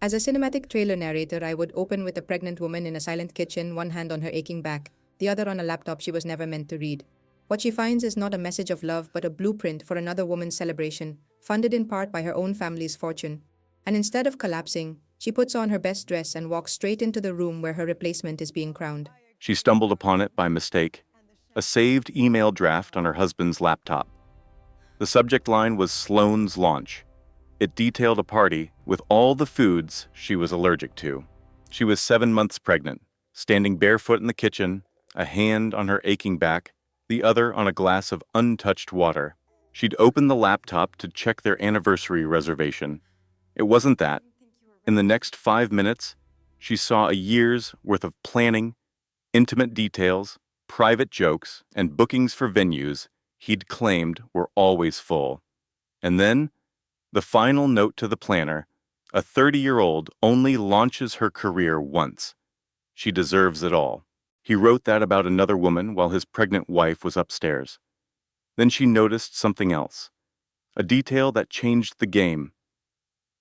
As a cinematic trailer narrator, I would open with a pregnant woman in a silent kitchen, one hand on her aching back, the other on a laptop she was never meant to read. What she finds is not a message of love, but a blueprint for another woman's celebration, funded in part by her own family's fortune. And instead of collapsing, she puts on her best dress and walks straight into the room where her replacement is being crowned. She stumbled upon it by mistake, a saved email draft on her husband's laptop. The subject line was Sloane's launch. It detailed a party with all the foods she was allergic to. She was 7 months pregnant, standing barefoot in the kitchen, a hand on her aching back, the other on a glass of untouched water. She'd opened the laptop to check their anniversary reservation. It wasn't that. In the next 5 minutes, she saw a year's worth of planning, intimate details, private jokes, and bookings for venues he'd claimed were always full. And then, the final note to the planner, a 30-year-old only launches her career once. She deserves it all. He wrote that about another woman while his pregnant wife was upstairs. Then she noticed something else, a detail that changed the game.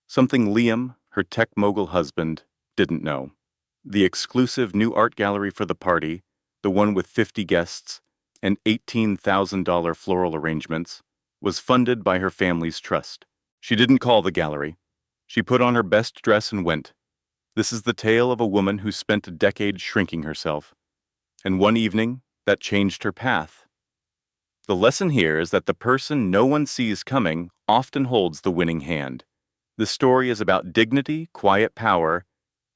Something Liam, her tech mogul husband, didn't know. The exclusive new art gallery for the party, the one with 50 guests and $18,000 floral arrangements, was funded by her family's trust. She didn't call the gallery. She put on her best dress and went. This is the tale of a woman who spent a decade shrinking herself. And one evening, that changed her path. The lesson here is that the person no one sees coming often holds the winning hand. The story is about dignity, quiet power,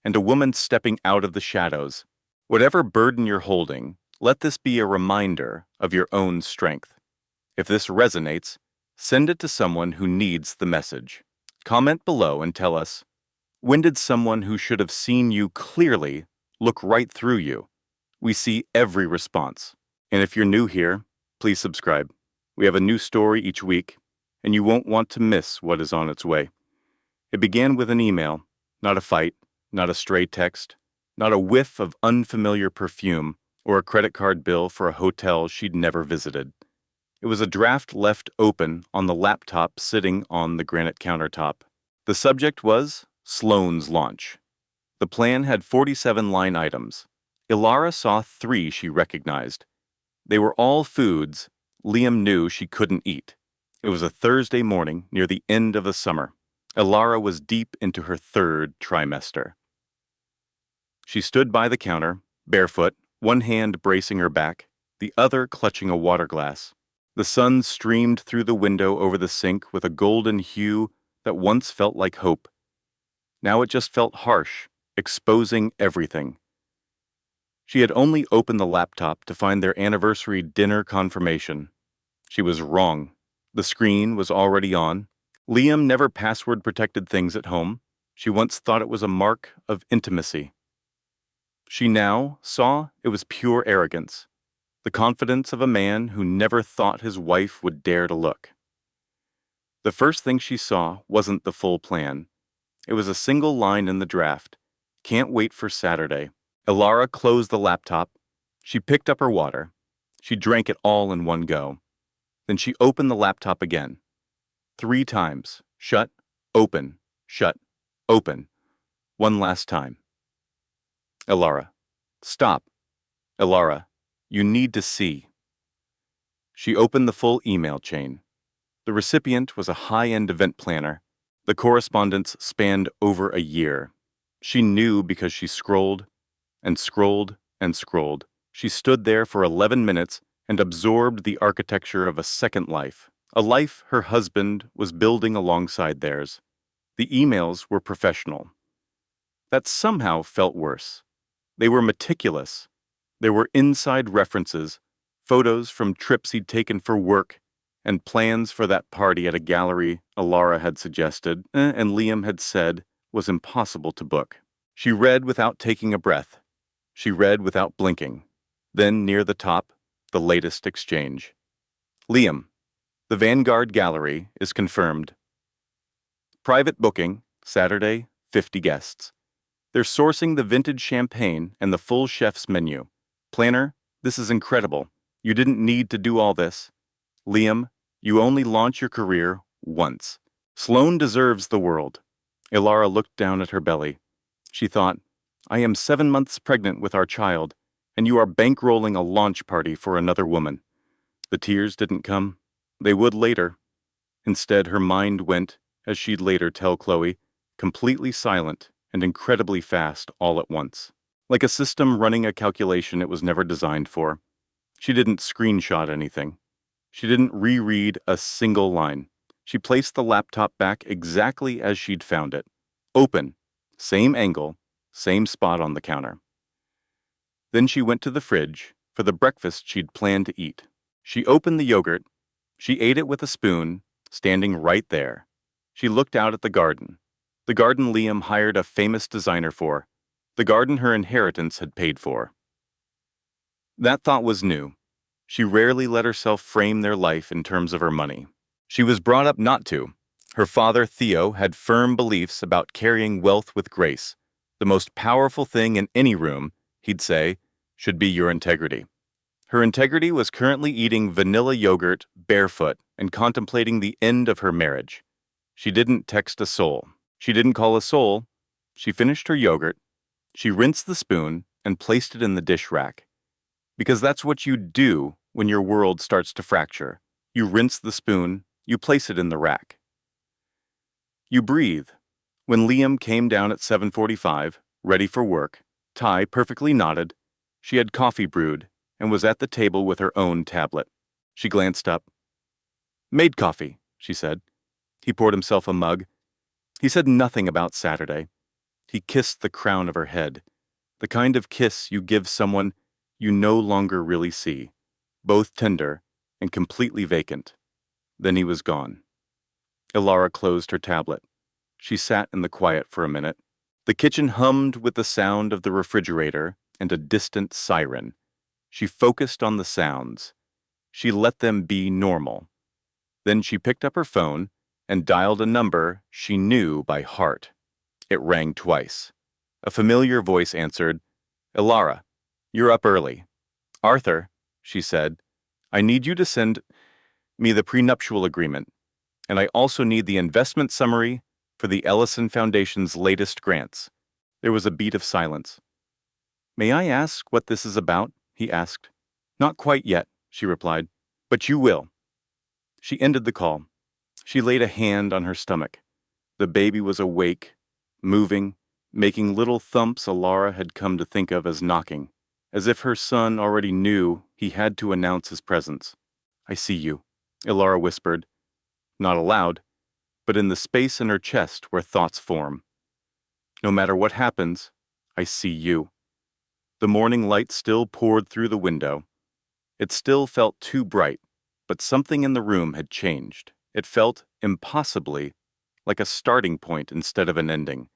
and a woman stepping out of the shadows. Whatever burden you're holding, let this be a reminder of your own strength. If this resonates, send it to someone who needs the message. Comment below and tell us, when did someone who should have seen you clearly look right through you? We see every response. And if you're new here, please subscribe. We have a new story each week, and you won't want to miss what is on its way. It began with an email, not a fight, not a stray text, not a whiff of unfamiliar perfume, or a credit card bill for a hotel she'd never visited. It was a draft left open on the laptop sitting on the granite countertop. The subject was Sloane's launch. The plan had 47 line items. Ilara saw 3 she recognized. They were all foods Liam knew she couldn't eat. It was a Thursday morning near the end of the summer. Ilara was deep into her 3rd trimester. She stood by the counter, barefoot, one hand bracing her back, the other clutching a water glass. The sun streamed through the window over the sink with a golden hue that once felt like hope. Now it just felt harsh, exposing everything. She had only opened the laptop to find their anniversary dinner confirmation. She was wrong. The screen was already on. Liam never password-protected things at home. She once thought it was a mark of intimacy. She now saw it was pure arrogance, the confidence of a man who never thought his wife would dare to look. The first thing she saw wasn't the full plan. It was a single line in the draft. Can't wait for Saturday. Ilara closed the laptop. She picked up her water. She drank it all in one go. Then she opened the laptop again. 3 times. Shut, open, shut, open. One last time. Ilara, stop. Ilara, you need to see. She opened the full email chain. The recipient was a high-end event planner. The correspondence spanned over a year. She knew because she scrolled and scrolled and scrolled. She stood there for 11 minutes and absorbed the architecture of a second life, a life her husband was building alongside theirs. The emails were professional. That somehow felt worse. They were meticulous. There were inside references, photos from trips he'd taken for work, and plans for that party at a gallery Ilara had suggested, and Liam had said was impossible to book. She read without taking a breath. She read without blinking. Then, near the top, the latest exchange. Liam, the Vanguard Gallery is confirmed. Private booking, Saturday, 50 guests. They're sourcing the vintage champagne and the full chef's menu. Planner, this is incredible. You didn't need to do all this. Liam, you only launch your career once. Sloane deserves the world. Ilara looked down at her belly. She thought, I am 7 months pregnant with our child, and you are bankrolling a launch party for another woman. The tears didn't come. They would later. Instead, her mind went, as she'd later tell Chloe, completely silent and incredibly fast all at once. Like a system running a calculation it was never designed for. She didn't screenshot anything. She didn't reread a single line. She placed the laptop back exactly as she'd found it. Open. Same angle. Same spot on the counter. Then she went to the fridge for the breakfast she'd planned to eat. She opened the yogurt. She ate it with a spoon, standing right there. She looked out at the garden. The garden Liam hired a famous designer for. The garden her inheritance had paid for. That thought was new. She rarely let herself frame their life in terms of her money. She was brought up not to. Her father, Theo, had firm beliefs about carrying wealth with grace. The most powerful thing in any room, he'd say, should be your integrity. Her integrity was currently eating vanilla yogurt barefoot and contemplating the end of her marriage. She didn't text a soul. She didn't call a soul. She finished her yogurt. She rinsed the spoon and placed it in the dish rack. Because that's what you do when your world starts to fracture. You rinse the spoon, you place it in the rack. You breathe. When Liam came down at 7:45, ready for work, tie perfectly knotted, she had coffee brewed and was at the table with her own tablet. She glanced up. Made coffee, she said. He poured himself a mug. He said nothing about Saturday. He kissed the crown of her head, the kind of kiss you give someone you no longer really see, both tender and completely vacant. Then he was gone. Ilara closed her tablet. She sat in the quiet for a minute. The kitchen hummed with the sound of the refrigerator and a distant siren. She focused on the sounds. She let them be normal. Then she picked up her phone and dialed a number she knew by heart. It rang twice. A familiar voice answered, Ilara, you're up early. Arthur, she said, I need you to send me the prenuptial agreement, and I also need the investment summary for the Ellison Foundation's latest grants. There was a beat of silence. May I ask what this is about? He asked. Not quite yet, she replied, but you will. She ended the call. She laid a hand on her stomach. The baby was awake, moving, making little thumps Ilara had come to think of as knocking, as if her son already knew he had to announce his presence. I see you, Ilara whispered, not aloud, but in the space in her chest where thoughts form. No matter what happens, I see you. The morning light still poured through the window. It still felt too bright, but something in the room had changed. It felt, impossibly, like a starting point instead of an ending.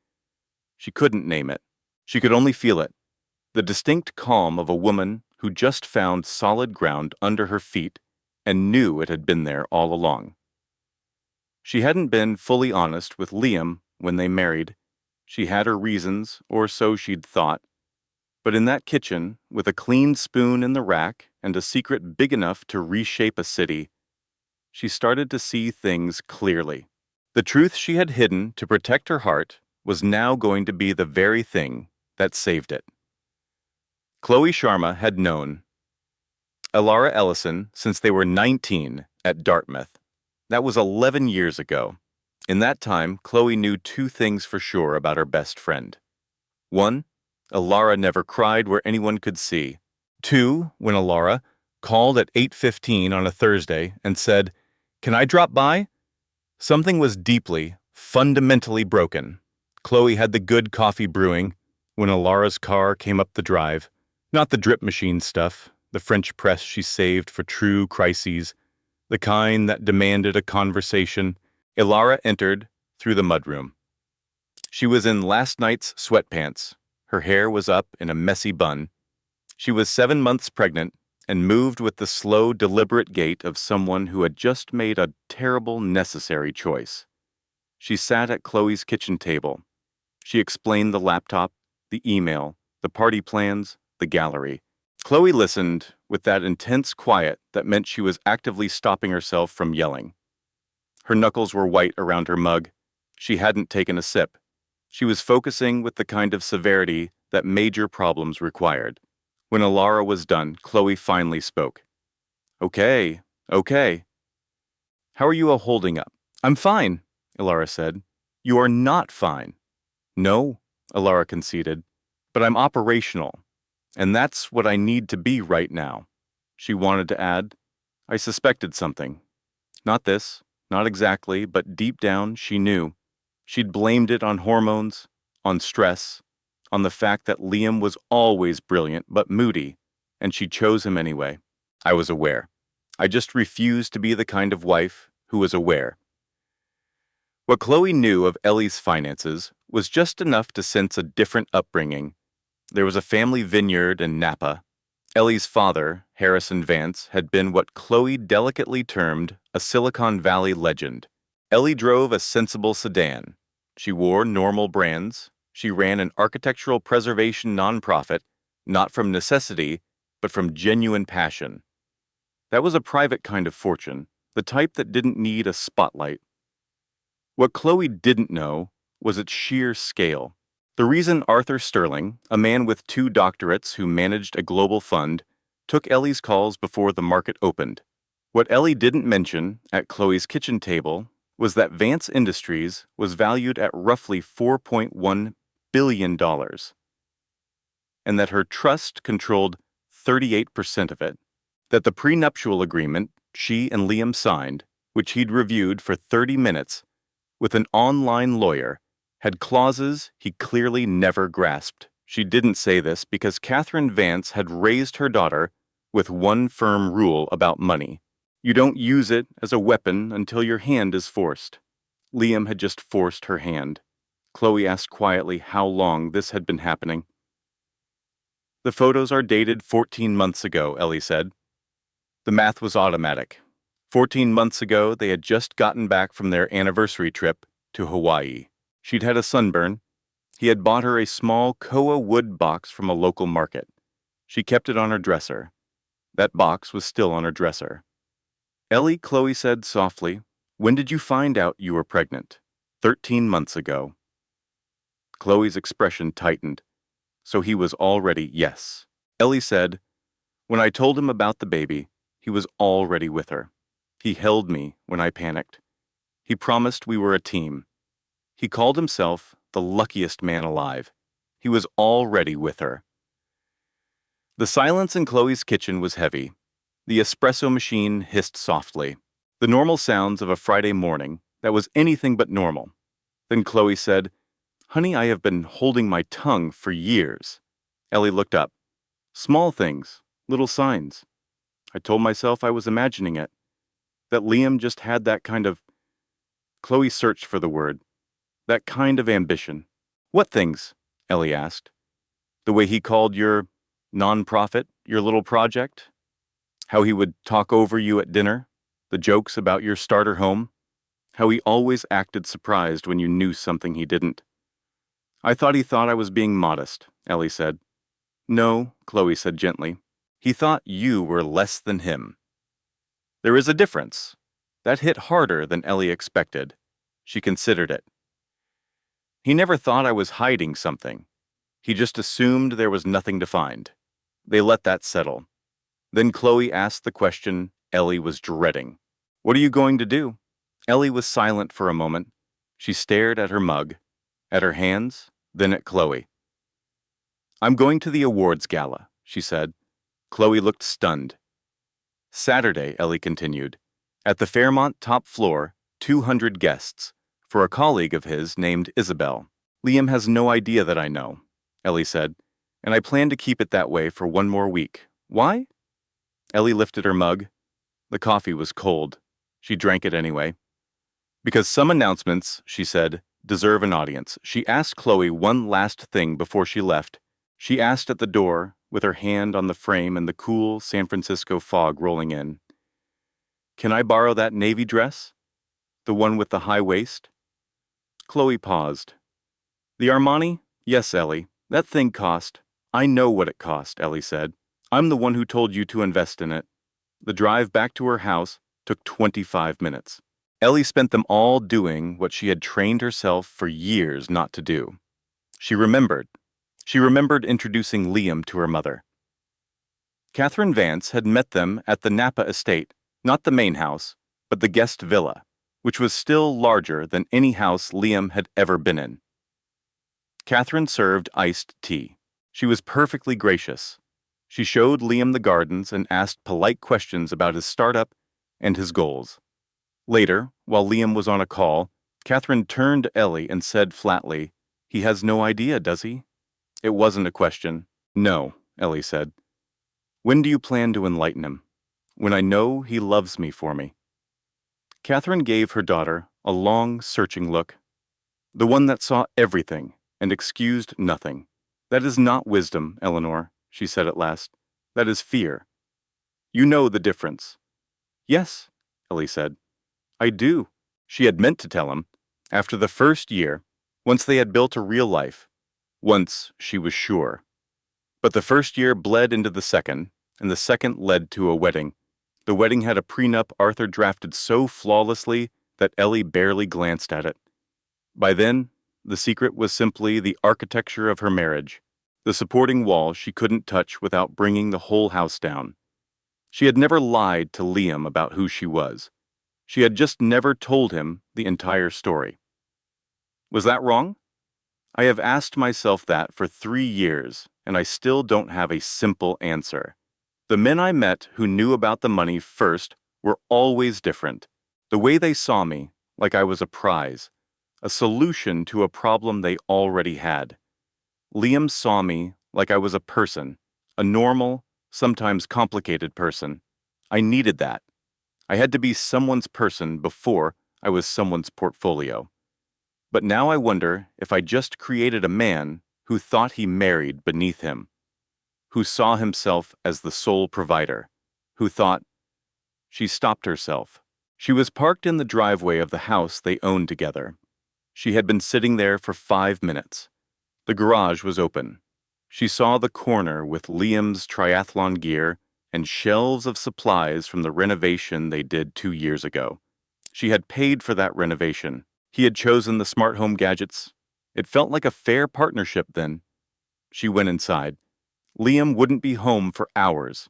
She couldn't name it. She could only feel it. The distinct calm of a woman who just found solid ground under her feet and knew it had been there all along. She hadn't been fully honest with Liam when they married. She had her reasons, or so she'd thought. But in that kitchen, with a clean spoon in the rack and a secret big enough to reshape a city, she started to see things clearly. The truth she had hidden to protect her heart was now going to be the very thing that saved it. Chloe Sharma had known Ilara Ellison since they were 19 at Dartmouth. That was 11 years ago. In that time, Chloe knew two things for sure about her best friend. One, Ilara never cried where anyone could see. Two, when Ilara called at 8:15 on a Thursday and said, "Can I drop by?" Something was deeply, fundamentally broken. Chloe had the good coffee brewing when Ilara's car came up the drive. Not the drip machine stuff, the French press she saved for true crises, the kind that demanded a conversation. Ilara entered through the mudroom. She was in last night's sweatpants. Her hair was up in a messy bun. She was 7 months pregnant and moved with the slow, deliberate gait of someone who had just made a terrible, necessary choice. She sat at Chloe's kitchen table. She explained the laptop, the email, the party plans, the gallery. Chloe listened with that intense quiet that meant she was actively stopping herself from yelling. Her knuckles were white around her mug. She hadn't taken a sip. She was focusing with the kind of severity that major problems required. When Alara was done, Chloe finally spoke. Okay, okay. How are you all holding up? I'm fine, Alara said. You are not fine. No, Alara conceded, but I'm operational, and that's what I need to be right now. She wanted to add, I suspected something. Not this, not exactly, but deep down she knew. She'd blamed it on hormones, on stress, on the fact that Liam was always brilliant but moody, and she chose him anyway. I was aware. I just refused to be the kind of wife who was aware. What Chloe knew of Ellie's finances was just enough to sense a different upbringing. There was a family vineyard in Napa. Ellie's father, Harrison Vance, had been what Chloe delicately termed a Silicon Valley legend. Ellie drove a sensible sedan. She wore normal brands. She ran an architectural preservation nonprofit, not from necessity, but from genuine passion. That was a private kind of fortune, the type that didn't need a spotlight. What Chloe didn't know was its sheer scale. The reason Arthur Sterling, a man with 2 doctorates who managed a global fund, took Ellie's calls before the market opened. What Ellie didn't mention at Chloe's kitchen table was that Vance Industries was valued at roughly $4.1 billion, and that her trust controlled 38% of it, that the prenuptial agreement she and Liam signed, which he'd reviewed for 30 minutes with an online lawyer, had clauses he clearly never grasped. She didn't say this because Catherine Vance had raised her daughter with one firm rule about money. You don't use it as a weapon until your hand is forced. Liam had just forced her hand. Chloe asked quietly how long this had been happening. The photos are dated 14 months ago, Ellie said. The math was automatic. 14 months ago, they had just gotten back from their anniversary trip to Hawaii. She'd had a sunburn. He had bought her a small koa wood box from a local market. She kept it on her dresser. That box was still on her dresser. Ellie, Chloe said softly, when did you find out you were pregnant? 13 months ago. Chloe's expression tightened. So he was already yes. Ellie said, when I told him about the baby, he was already with her. He held me when I panicked. He promised we were a team. He called himself the luckiest man alive. He was already with her. The silence in Chloe's kitchen was heavy. The espresso machine hissed softly. The normal sounds of a Friday morning that was anything but normal. Then Chloe said, Honey, I have been holding my tongue for years. Ellie looked up. Small things, little signs. I told myself I was imagining it. That Liam just had that kind of... Chloe searched for the word. That kind of ambition. What things? Ellie asked. The way he called your nonprofit, your little project? How he would talk over you at dinner? The jokes about your starter home? How he always acted surprised when you knew something he didn't. I thought he thought I was being modest, Ellie said. No, Chloe said gently. He thought you were less than him. There is a difference. That hit harder than Ellie expected. She considered it. He never thought I was hiding something. He just assumed there was nothing to find. They let that settle. Then Chloe asked the question Ellie was dreading. What are you going to do? Ellie was silent for a moment. She stared at her mug, at her hands, then at Chloe. I'm going to the awards gala, she said. Chloe looked stunned. Saturday, Ellie continued. At the Fairmont top floor, 200 guests, for a colleague of his named Isabel. Liam has no idea that I know, Ellie said, and I plan to keep it that way for 1 more week. Why? Ellie lifted her mug. The coffee was cold. She drank it anyway. Because some announcements, she said, deserve an audience. She asked Chloe one last thing before she left. She asked at the door, with her hand on the frame and the cool San Francisco fog rolling in. Can I borrow that navy dress? The one with the high waist? Chloe paused. The Armani? Yes, Ellie. That thing cost. I know what it cost, Ellie said. I'm the one who told you to invest in it. The drive back to her house took 25 minutes. Ellie spent them all doing what she had trained herself for years not to do. She remembered. She remembered introducing Liam to her mother. Catherine Vance had met them at the Napa estate, not the main house, but the guest villa, which was still larger than any house Liam had ever been in. Catherine served iced tea. She was perfectly gracious. She showed Liam the gardens and asked polite questions about his startup and his goals. Later, while Liam was on a call, Catherine turned to Ellie and said flatly, "He has no idea, does he?" It wasn't a question. "No," Ellie said. "When do you plan to enlighten him?" "When I know he loves me for me." Catherine gave her daughter a long, searching look, the one that saw everything and excused nothing. "That is not wisdom, Eleanor," she said at last. "That is fear. You know the difference." "Yes," Ellie said. "I do." She had meant to tell him. After the first year, once they had built a real life, once she was sure. But the first year bled into the second, and the second led to a wedding. The wedding had a prenup Arthur drafted so flawlessly that Ellie barely glanced at it. By then, the secret was simply the architecture of her marriage, the supporting wall she couldn't touch without bringing the whole house down. She had never lied to Liam about who she was. She had just never told him the entire story. Was that wrong? I have asked myself that for 3 years, and I still don't have a simple answer. The men I met who knew about the money first were always different. The way they saw me, like I was a prize, a solution to a problem they already had. Liam saw me like I was a person, a normal, sometimes complicated person. I needed that. I had to be someone's person before I was someone's portfolio. But now I wonder if I just created a man who thought he married beneath him, who saw himself as the sole provider, who thought. She stopped herself. She was parked in the driveway of the house they owned together. She had been sitting there for 5 minutes. The garage was open. She saw the corner with Liam's triathlon gear and shelves of supplies from the renovation they did 2 years ago. She had paid for that renovation. He had chosen the smart home gadgets. It felt like a fair partnership then. She went inside. Liam wouldn't be home for hours.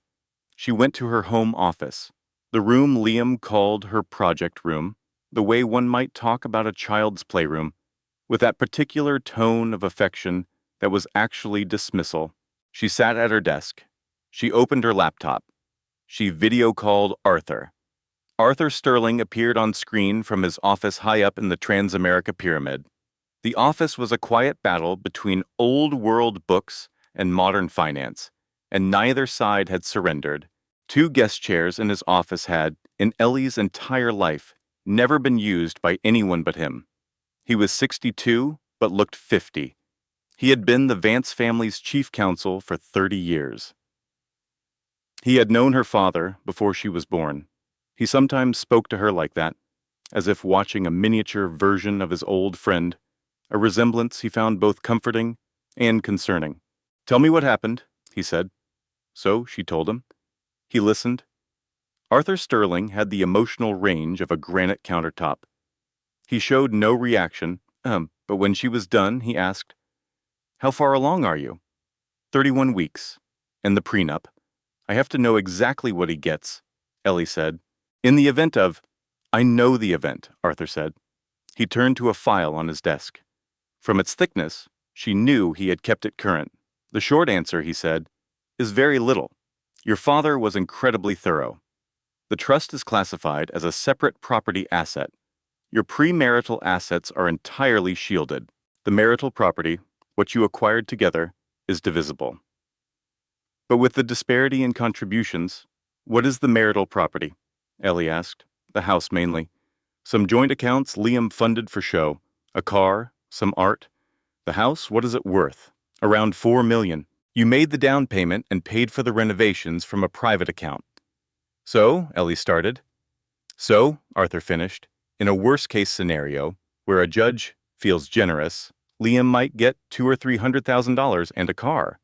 She went to her home office, the room Liam called her project room, the way one might talk about a child's playroom, with that particular tone of affection that was actually dismissal. She sat at her desk. She opened her laptop. She video called Arthur. Arthur Sterling appeared on screen from his office high up in the Transamerica Pyramid. The office was a quiet battle between old-world books and modern finance, and neither side had surrendered. 2 guest chairs in his office had, in Ellie's entire life, never been used by anyone but him. He was 62, but looked 50. He had been the Vance family's chief counsel for 30 years. He had known her father before she was born. He sometimes spoke to her like that, as if watching a miniature version of his old friend, a resemblance he found both comforting and concerning. "Tell me what happened," he said. So she told him. He listened. Arthur Sterling had the emotional range of a granite countertop. He showed no reaction, but when she was done, he asked, "How far along are you?" 31 weeks. And the prenup. I have to know exactly what he gets, Ellie said. In the event of. I know the event, Arthur said. He turned to a file on his desk. From its thickness, she knew he had kept it current. The short answer, he said, is very little. Your father was incredibly thorough. The trust is classified as a separate property asset. Your premarital assets are entirely shielded. The marital property, what you acquired together, is divisible. But with the disparity in contributions, what is the marital property? Ellie asked. The house mainly. Some joint accounts Liam funded for show. A car, some art. The house, what is it worth? Around $4 million. You made the down payment and paid for the renovations from a private account. So, Ellie started. So, Arthur finished, in a worst-case scenario, where a judge feels generous, Liam might get $200,000 or $300,000 and a car.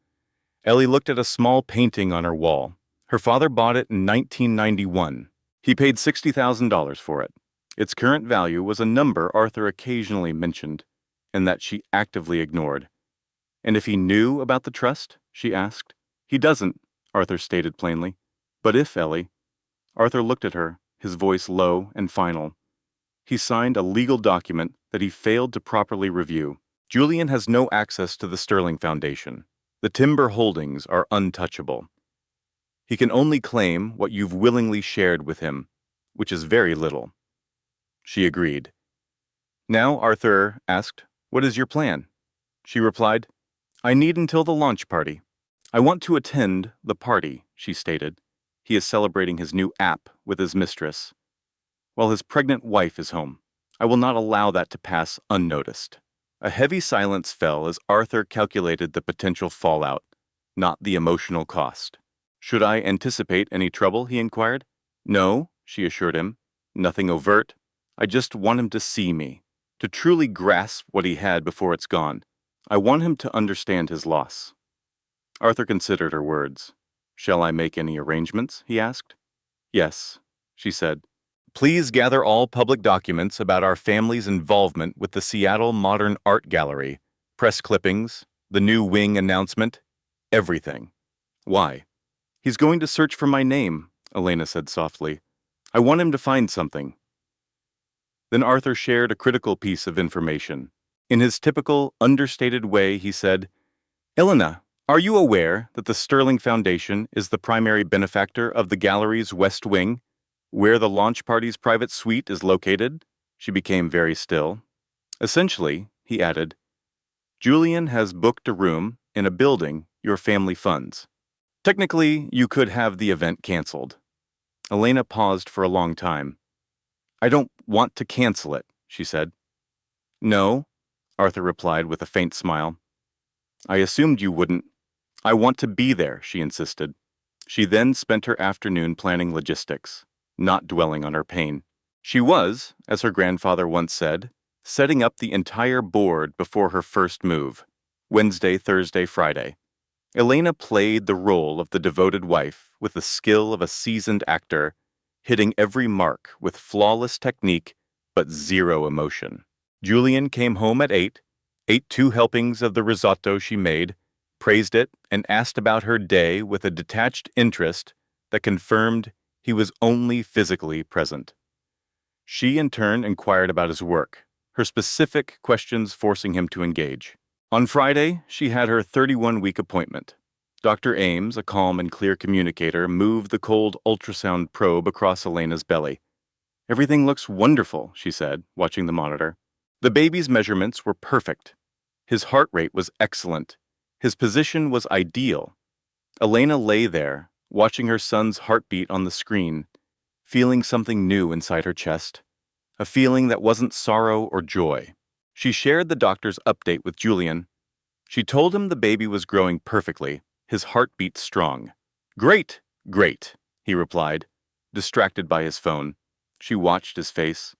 Ellie looked at a small painting on her wall. Her father bought it in 1991. He paid $60,000 for it. Its current value was a number Arthur occasionally mentioned, and that she actively ignored. And if he knew about the trust? She asked. He doesn't, Arthur stated plainly. But if, Ellie. Arthur looked at her, his voice low and final. He signed a legal document that he failed to properly review. Julian has no access to the Sterling Foundation. The timber holdings are untouchable. He can only claim what you've willingly shared with him, which is very little. She agreed. Now, Arthur asked, "What is your plan?" She replied, "I need until the launch party." "I want to attend the party," she stated. He is celebrating his new app with his mistress, while his pregnant wife is home. I will not allow that to pass unnoticed. A heavy silence fell as Arthur calculated the potential fallout, not the emotional cost. "Should I anticipate any trouble?" he inquired. "No," she assured him. "Nothing overt. I just want him to see me, to truly grasp what he had before it's gone. I want him to understand his loss." Arthur considered her words. "Shall I make any arrangements?" he asked. "Yes," she said. "Please gather all public documents about our family's involvement with the Seattle Modern Art Gallery, press clippings, the new wing announcement, everything." "Why?" "He's going to search for my name," Elena said softly. "I want him to find something." Then Arthur shared a critical piece of information. In his typical, understated way, he said, "Elena, are you aware that the Sterling Foundation is the primary benefactor of the gallery's West Wing, where the launch party's private suite is located?" She became very still. "Essentially," he added, "Julian has booked a room in a building your family funds. Technically, you could have the event canceled." Elena paused for a long time. "I don't want to cancel it," she said. "No," Arthur replied with a faint smile. "I assumed you wouldn't. I want to be there," she insisted. She then spent her afternoon planning logistics, not dwelling on her pain. She was, as her grandfather once said, setting up the entire board before her first move. Wednesday, Thursday, Friday. Elena played the role of the devoted wife with the skill of a seasoned actor, hitting every mark with flawless technique but zero emotion. Julian came home at 8, ate 2 helpings of the risotto she made, praised it, and asked about her day with a detached interest that confirmed he was only physically present. She in turn inquired about his work, her specific questions forcing him to engage. On Friday, she had her 31-week appointment. Dr. Ames, a calm and clear communicator, moved the cold ultrasound probe across Elena's belly. "Everything looks wonderful," she said, watching the monitor. The baby's measurements were perfect. His heart rate was excellent. His position was ideal. Elena lay there, watching her son's heartbeat on the screen, feeling something new inside her chest, a feeling that wasn't sorrow or joy. She shared the doctor's update with Julian. She told him the baby was growing perfectly, his heartbeat strong. "Great, great," he replied, distracted by his phone. She watched his face.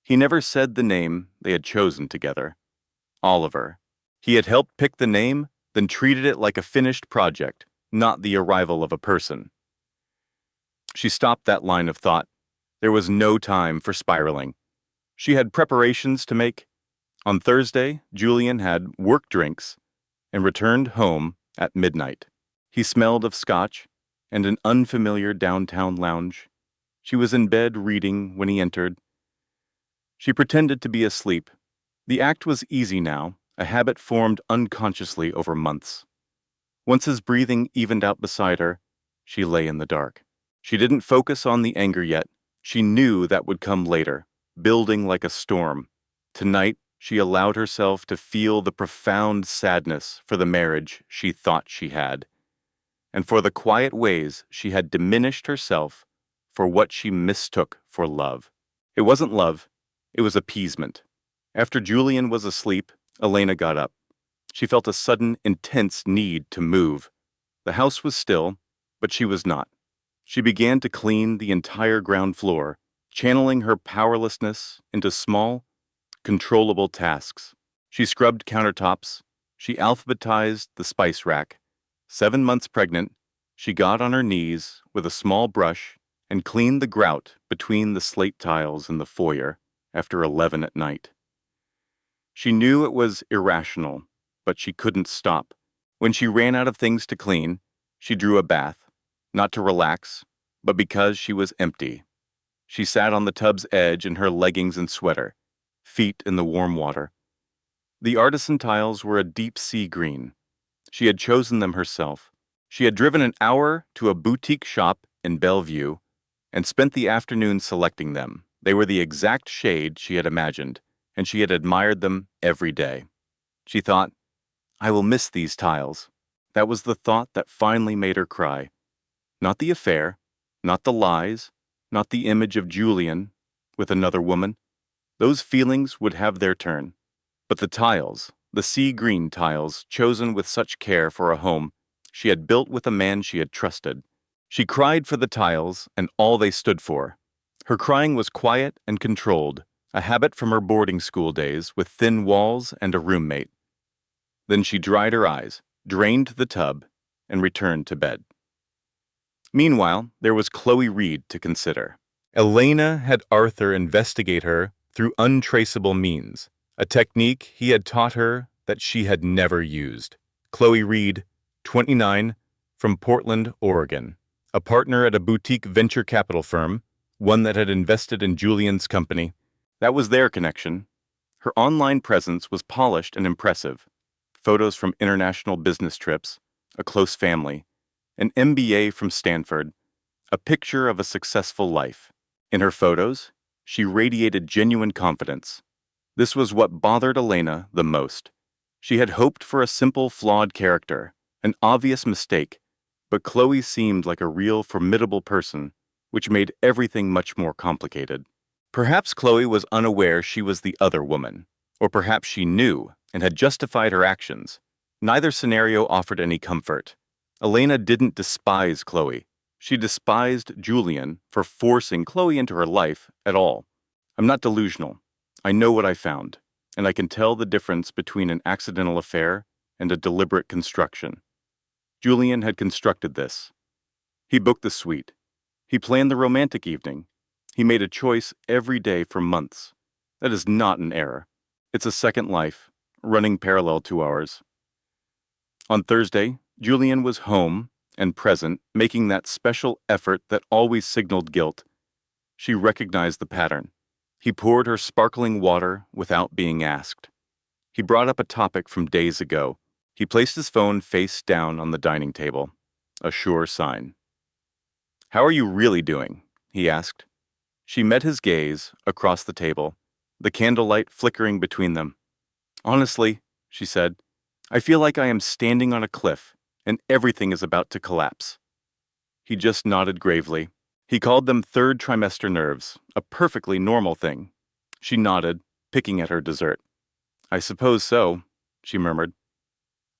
He never said the name they had chosen together. Oliver. He had helped pick the name, then treated it like a finished project, not the arrival of a person. She stopped that line of thought. There was no time for spiraling. She had preparations to make. On Thursday, Julian had work drinks and returned home at midnight. He smelled of scotch and an unfamiliar downtown lounge. She was in bed reading when he entered. She pretended to be asleep. The act was easy now, a habit formed unconsciously over months. Once his breathing evened out beside her, she lay in the dark. She didn't focus on the anger yet. She knew that would come later, building like a storm. Tonight, she allowed herself to feel the profound sadness for the marriage she thought she had, and for the quiet ways she had diminished herself for what she mistook for love. It wasn't love, it was appeasement. After Julian was asleep, Elena got up. She felt a sudden, intense need to move. The house was still, but she was not. She began to clean the entire ground floor, channeling her powerlessness into small, controllable tasks. She scrubbed countertops. She alphabetized the spice rack. 7 months pregnant, she got on her knees with a small brush and cleaned the grout between the slate tiles in the foyer after 11 at night. She knew it was irrational, but she couldn't stop. When she ran out of things to clean, she drew a bath, not to relax, but because she was empty. She sat on the tub's edge in her leggings and sweater, feet in the warm water. The artisan tiles were a deep sea green. She had chosen them herself. She had driven an hour to a boutique shop in Bellevue and spent the afternoon selecting them. They were the exact shade she had imagined, and she had admired them every day. She thought, I will miss these tiles. That was the thought that finally made her cry. Not the affair, not the lies, not the image of Julian with another woman. Those feelings would have their turn. But the tiles, the sea green tiles, chosen with such care for a home she had built with a man she had trusted. She cried for the tiles and all they stood for. Her crying was quiet and controlled, a habit from her boarding school days with thin walls and a roommate. Then she dried her eyes, drained the tub, and returned to bed. Meanwhile, there was Chloe Reed to consider. Elena had Arthur investigate her through untraceable means, a technique he had taught her that she had never used. Chloe Reed, 29, from Portland, Oregon, a partner at a boutique venture capital firm, one that had invested in Julian's company. That was their connection. Her online presence was polished and impressive. Photos from international business trips, a close family, an MBA from Stanford, a picture of a successful life. In her photos, she radiated genuine confidence. This was what bothered Elena the most. She had hoped for a simple, flawed character, an obvious mistake, but Chloe seemed like a real, formidable person, which made everything much more complicated. Perhaps Chloe was unaware she was the other woman, or perhaps she knew and had justified her actions. Neither scenario offered any comfort. Elena didn't despise Chloe. She despised Julian for forcing Chloe into her life at all. I'm not delusional. I know what I found, and I can tell the difference between an accidental affair and a deliberate construction. Julian had constructed this. He booked the suite. He planned the romantic evening. He made a choice every day for months. That is not an error. It's a second life, running parallel to ours. On Thursday, Julian was home and present, making that special effort that always signaled guilt. She recognized the pattern. He poured her sparkling water without being asked. He brought up a topic from days ago. He placed his phone face down on the dining table, a sure sign. How are you really doing? He asked. She met his gaze across the table, the candlelight flickering between them. Honestly, she said, I feel like I am standing on a cliff and everything is about to collapse. He just nodded gravely. He called them third trimester nerves, a perfectly normal thing. She nodded, picking at her dessert. I suppose so, she murmured.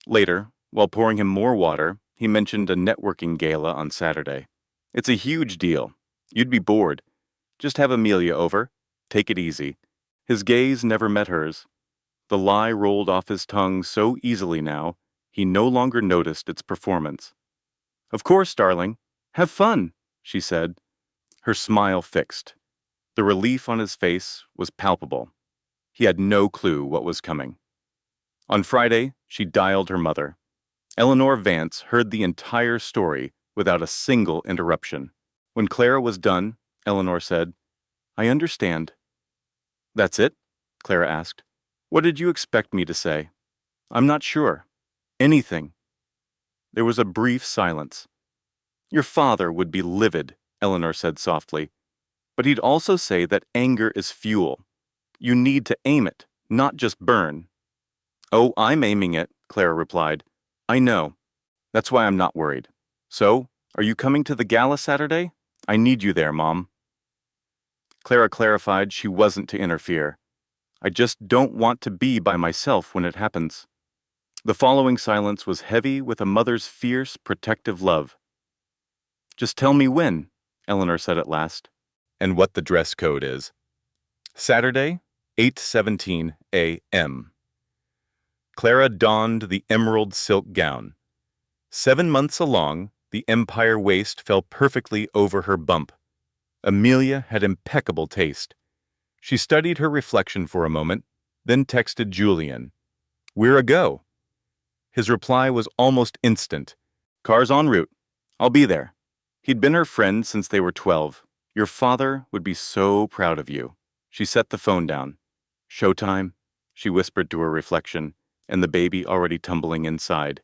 Later, while pouring him more water, he mentioned a networking gala on Saturday. It's a huge deal. You'd be bored. Just have Amelia over. Take it easy. His gaze never met hers. The lie rolled off his tongue so easily now, he no longer noticed its performance. Of course, darling. Have fun, she said. Her smile fixed. The relief on his face was palpable. He had no clue what was coming. On Friday, she dialed her mother. Eleanor Vance heard the entire story without a single interruption. When Clara was done, Eleanor said, I understand. That's it? Clara asked. What did you expect me to say? I'm not sure. Anything. There was a brief silence. Your father would be livid, Eleanor said softly. But he'd also say that anger is fuel. You need to aim it, not just burn. Oh, I'm aiming it, Clara replied. I know. That's why I'm not worried. So, are you coming to the gala Saturday? I need you there, Mom. Clara clarified she wasn't to interfere. I just don't want to be by myself when it happens. The following silence was heavy with a mother's fierce, protective love. Just tell me when, Eleanor said at last, and what the dress code is. Saturday, 8:17 a.m. Clara donned the emerald silk gown. 7 months along, the empire waist fell perfectly over her bump. Amelia had impeccable taste. She studied her reflection for a moment, then texted Julian. We're a go. His reply was almost instant. Car's en route. I'll be there. He'd been her friend since they were 12. Your father would be so proud of you. She set the phone down. Showtime, she whispered to her reflection, and the baby already tumbling inside.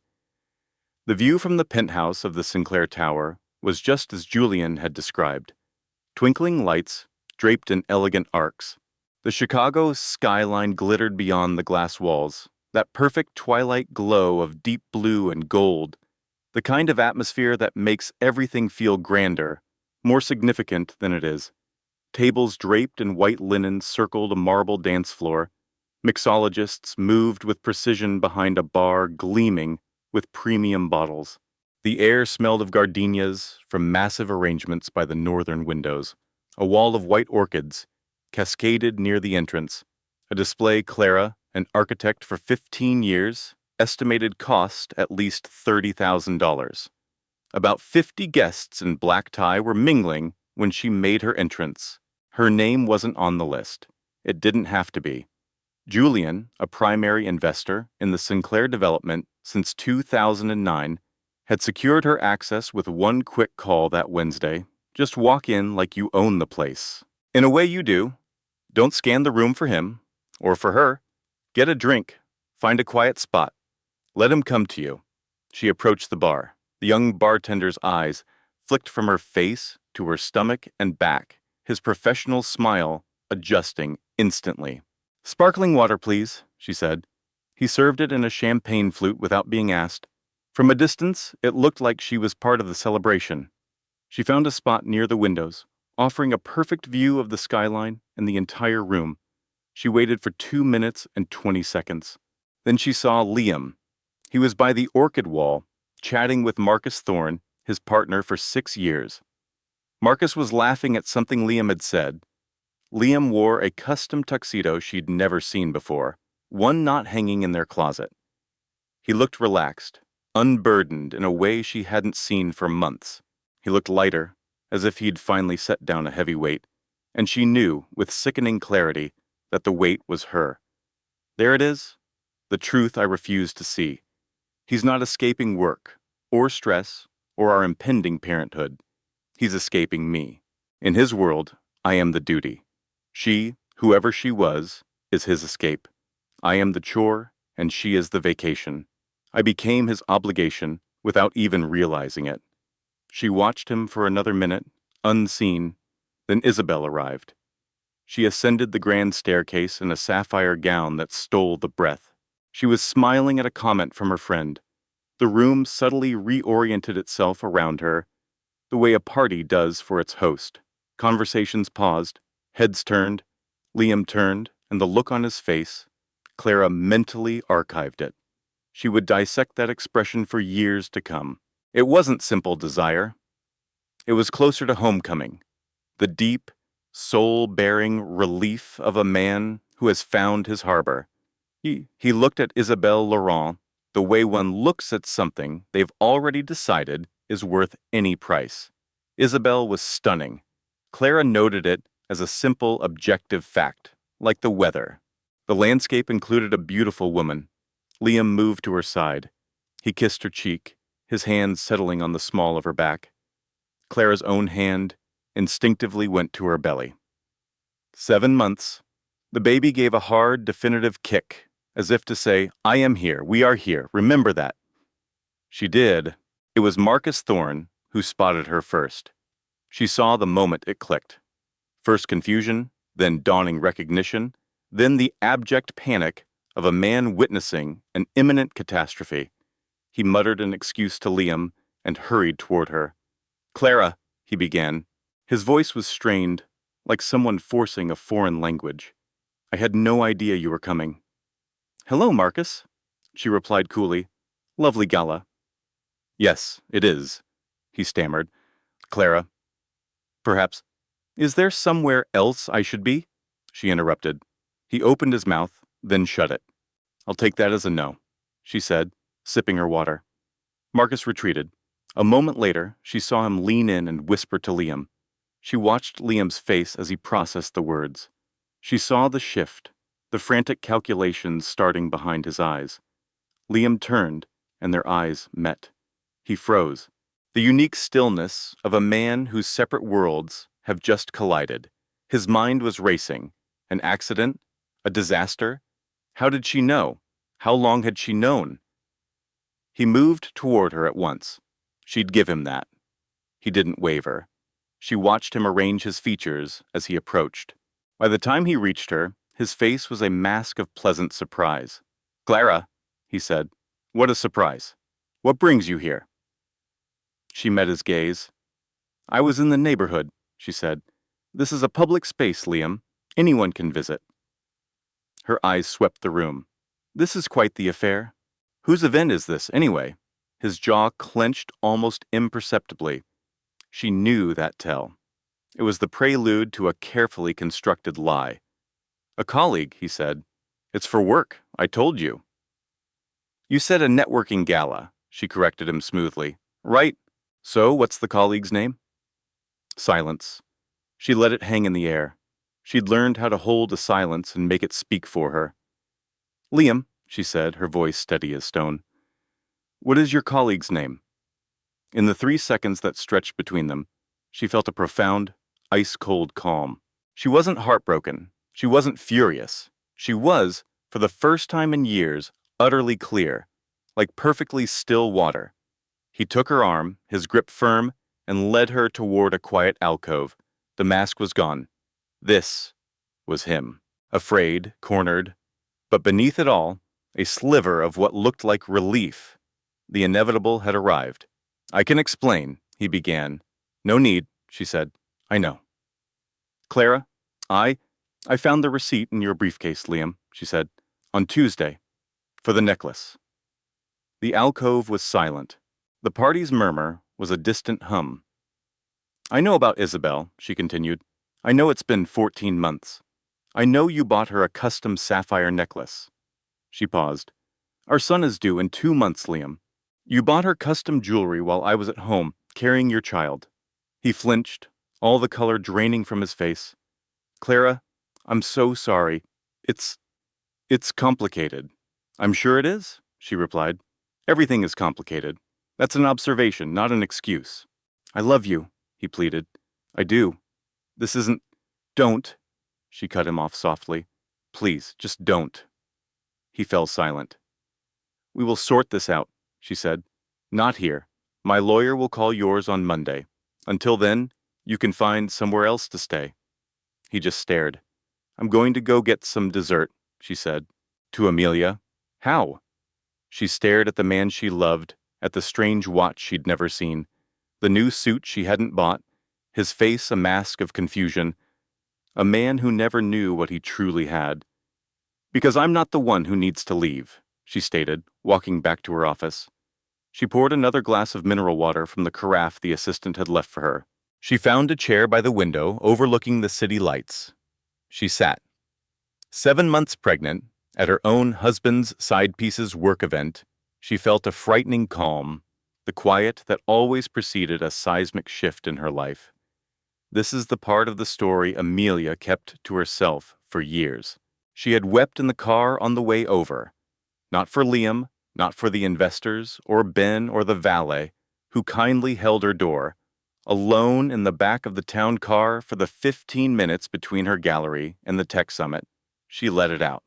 The view from the penthouse of the Sinclair Tower was just as Julian had described. Twinkling lights, draped in elegant arcs. The Chicago skyline glittered beyond the glass walls, that perfect twilight glow of deep blue and gold, the kind of atmosphere that makes everything feel grander, more significant than it is. Tables draped in white linen circled a marble dance floor. Mixologists moved with precision behind a bar gleaming with premium bottles. The air smelled of gardenias from massive arrangements by the northern windows. A wall of white orchids cascaded near the entrance. A display Clara, an architect for 15 years, estimated cost at least $30,000. About 50 guests in black tie were mingling when she made her entrance. Her name wasn't on the list. It didn't have to be. Julian, a primary investor in the Sinclair development since 2009, had secured her access with one quick call that Wednesday. Just walk in like you own the place. In a way you do. Don't scan the room for him, or for her. Get a drink. Find a quiet spot. Let him come to you. She approached the bar. The young bartender's eyes flicked from her face to her stomach and back, his professional smile adjusting instantly. Sparkling water, please, she said. He served it in a champagne flute without being asked. From a distance, it looked like she was part of the celebration. She found a spot near the windows, offering a perfect view of the skyline and the entire room. She waited for 2 minutes and 20 seconds. Then she saw Liam. He was by the orchid wall, chatting with Marcus Thorne, his partner for 6 years. Marcus was laughing at something Liam had said. Liam wore a custom tuxedo she'd never seen before, one not hanging in their closet. He looked relaxed, unburdened in a way she hadn't seen for months. He looked lighter, as if he'd finally set down a heavy weight, and she knew, with sickening clarity, that the weight was her. There it is, the truth I refuse to see. He's not escaping work, or stress, or our impending parenthood. He's escaping me. In his world, I am the duty. She, whoever she was, is his escape. I am the chore, and she is the vacation. I became his obligation without even realizing it. She watched him for another minute, unseen. Then Isabel arrived. She ascended the grand staircase in a sapphire gown that stole the breath. She was smiling at a comment from her friend. The room subtly reoriented itself around her, the way a party does for its host. Conversations paused, heads turned, Liam turned, and the look on his face, Clara mentally archived it. She would dissect that expression for years to come. It wasn't simple desire. It was closer to homecoming, the deep, soul-bearing relief of a man who has found his harbor. He looked at Isabelle Laurent the way one looks at something they've already decided is worth any price. Isabelle was stunning. Clara noted it as a simple, objective fact, like the weather. The landscape included a beautiful woman. Liam moved to her side. He kissed her cheek, his hand settling on the small of her back. Clara's own hand instinctively went to her belly. 7 months. The baby gave a hard, definitive kick, as if to say, I am here, we are here, remember that. She did. It was Marcus Thorne who spotted her first. She saw the moment it clicked. First confusion, then dawning recognition, then the abject panic of a man witnessing an imminent catastrophe. He muttered an excuse to Liam and hurried toward her. Clara, he began. His voice was strained, like someone forcing a foreign language. I had no idea you were coming. Hello, Marcus, she replied coolly. Lovely gala. Yes, it is, he stammered. Clara, perhaps. Is there somewhere else I should be? She interrupted. He opened his mouth, then shut it. I'll take that as a no, she said, sipping her water. Marcus retreated. A moment later, she saw him lean in and whisper to Liam. She watched Liam's face as he processed the words. She saw the shift, the frantic calculations starting behind his eyes. Liam turned, and their eyes met. He froze. The unique stillness of a man whose separate worlds have just collided. His mind was racing. An accident? A disaster? How did she know? How long had she known? He moved toward her at once. She'd give him that. He didn't waver. She watched him arrange his features as he approached. By the time he reached her, his face was a mask of pleasant surprise. "Clara," he said. "What a surprise. What brings you here?" She met his gaze. "I was in the neighborhood," she said. "This is a public space, Liam. Anyone can visit." Her eyes swept the room. "This is quite the affair. Whose event is this, anyway?" His jaw clenched almost imperceptibly. She knew that tell. It was the prelude to a carefully constructed lie. "A colleague," he said. "It's for work, I told you." "You said a networking gala," she corrected him smoothly. "Right. So, what's the colleague's name?" Silence. She let it hang in the air. She'd learned how to hold a silence and make it speak for her. "Liam," she said, her voice steady as stone. "What is your colleague's name?" In the 3 seconds that stretched between them, she felt a profound, ice-cold calm. She wasn't heartbroken. She wasn't furious. She was, for the first time in years, utterly clear, like perfectly still water. He took her arm, his grip firm, and led her toward a quiet alcove. The mask was gone. This was him. Afraid, cornered, but beneath it all, a sliver of what looked like relief. The inevitable had arrived. "I can explain," he began. "No need," she said. "I know." "Clara, I found the receipt in your briefcase, Liam," she said. "On Tuesday. For the necklace." The alcove was silent. The party's murmur was a distant hum. "I know about Isabel," she continued. "I know it's been 14 months. I know you bought her a custom sapphire necklace." She paused. "Our son is due in 2 months, Liam. You bought her custom jewelry while I was at home, carrying your child." He flinched, all the color draining from his face. "Clara, I'm so sorry. It's complicated." "I'm sure it is," she replied. "Everything is complicated. That's an observation, not an excuse." "I love you," he pleaded. "I do. This isn't—" "Don't," she cut him off softly. "Please, just don't." He fell silent. "We will sort this out," she said. "Not here. My lawyer will call yours on Monday. Until then, you can find somewhere else to stay." He just stared. "I'm going to go get some dessert," she said. "To Amelia." "How?" She stared at the man she loved, at the strange watch she'd never seen, the new suit she hadn't bought, his face a mask of confusion, a man who never knew what he truly had. "Because I'm not the one who needs to leave," she stated, walking back to her office. She poured another glass of mineral water from the carafe the assistant had left for her. She found a chair by the window overlooking the city lights. She sat. 7 months pregnant, at her own husband's side piece's work event, she felt a frightening calm, the quiet that always preceded a seismic shift in her life. This is the part of the story Amelia kept to herself for years. She had wept in the car on the way over, not for Liam, not for the investors, or Ben, or the valet, who kindly held her door, alone in the back of the town car for the 15 minutes between her gallery and the tech summit. She let it out.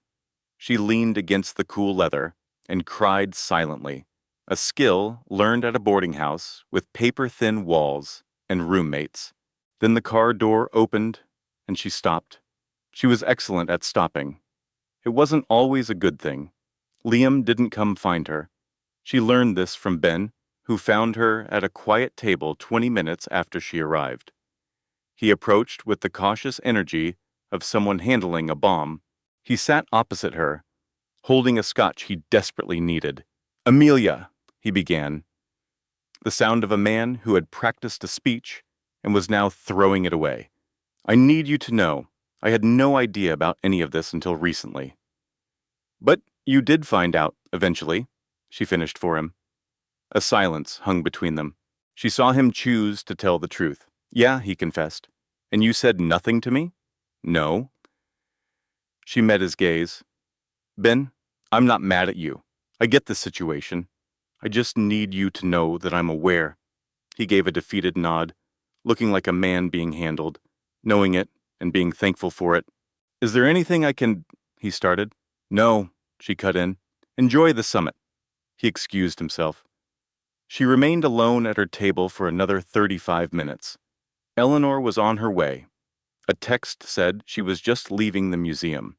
She leaned against the cool leather and cried silently, a skill learned at a boarding house with paper-thin walls and roommates. Then the car door opened, and she stopped. She was excellent at stopping. It wasn't always a good thing. Liam didn't come find her. She learned this from Ben, who found her at a quiet table 20 minutes after she arrived. He approached with the cautious energy of someone handling a bomb. He sat opposite her, holding a scotch he desperately needed. "Amelia," he began, the sound of a man who had practiced a speech and was now throwing it away. "I need you to know, I had no idea about any of this until recently." "But you did find out, eventually," she finished for him. A silence hung between them. She saw him choose to tell the truth. "Yeah," he confessed. "And you said nothing to me?" "No." She met his gaze. "Ben, I'm not mad at you. I get the situation. I just need you to know that I'm aware. He gave a defeated nod, looking like a man being handled, knowing it and being thankful for it. Is there anything I can... he started. No, she cut in. Enjoy the summit. He excused himself. She remained alone at her table for another 35 minutes. Eleanor was on her way. A text said she was just leaving the museum.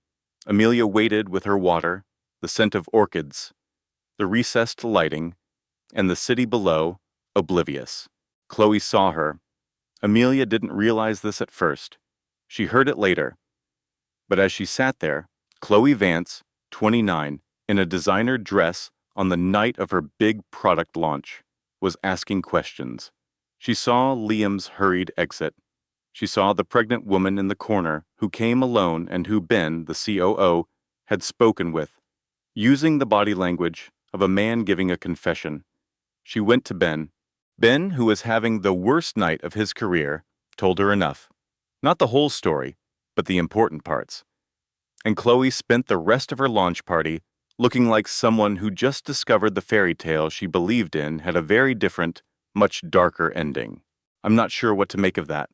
Amelia waited with her water, the scent of orchids, the recessed lighting, and the city below, oblivious. Chloe saw her. Amelia didn't realize this at first. She heard it later. But as she sat there, Chloe Vance, 29, in a designer dress on the night of her big product launch, was asking questions. She saw Liam's hurried exit. She saw the pregnant woman in the corner who came alone and who Ben, the COO, had spoken with, using the body language of a man giving a confession. She went to Ben. Ben, who was having the worst night of his career, told her enough. Not the whole story, but the important parts. And Chloe spent the rest of her launch party looking like someone who just discovered the fairy tale she believed in had a very different, much darker ending. I'm not sure what to make of that.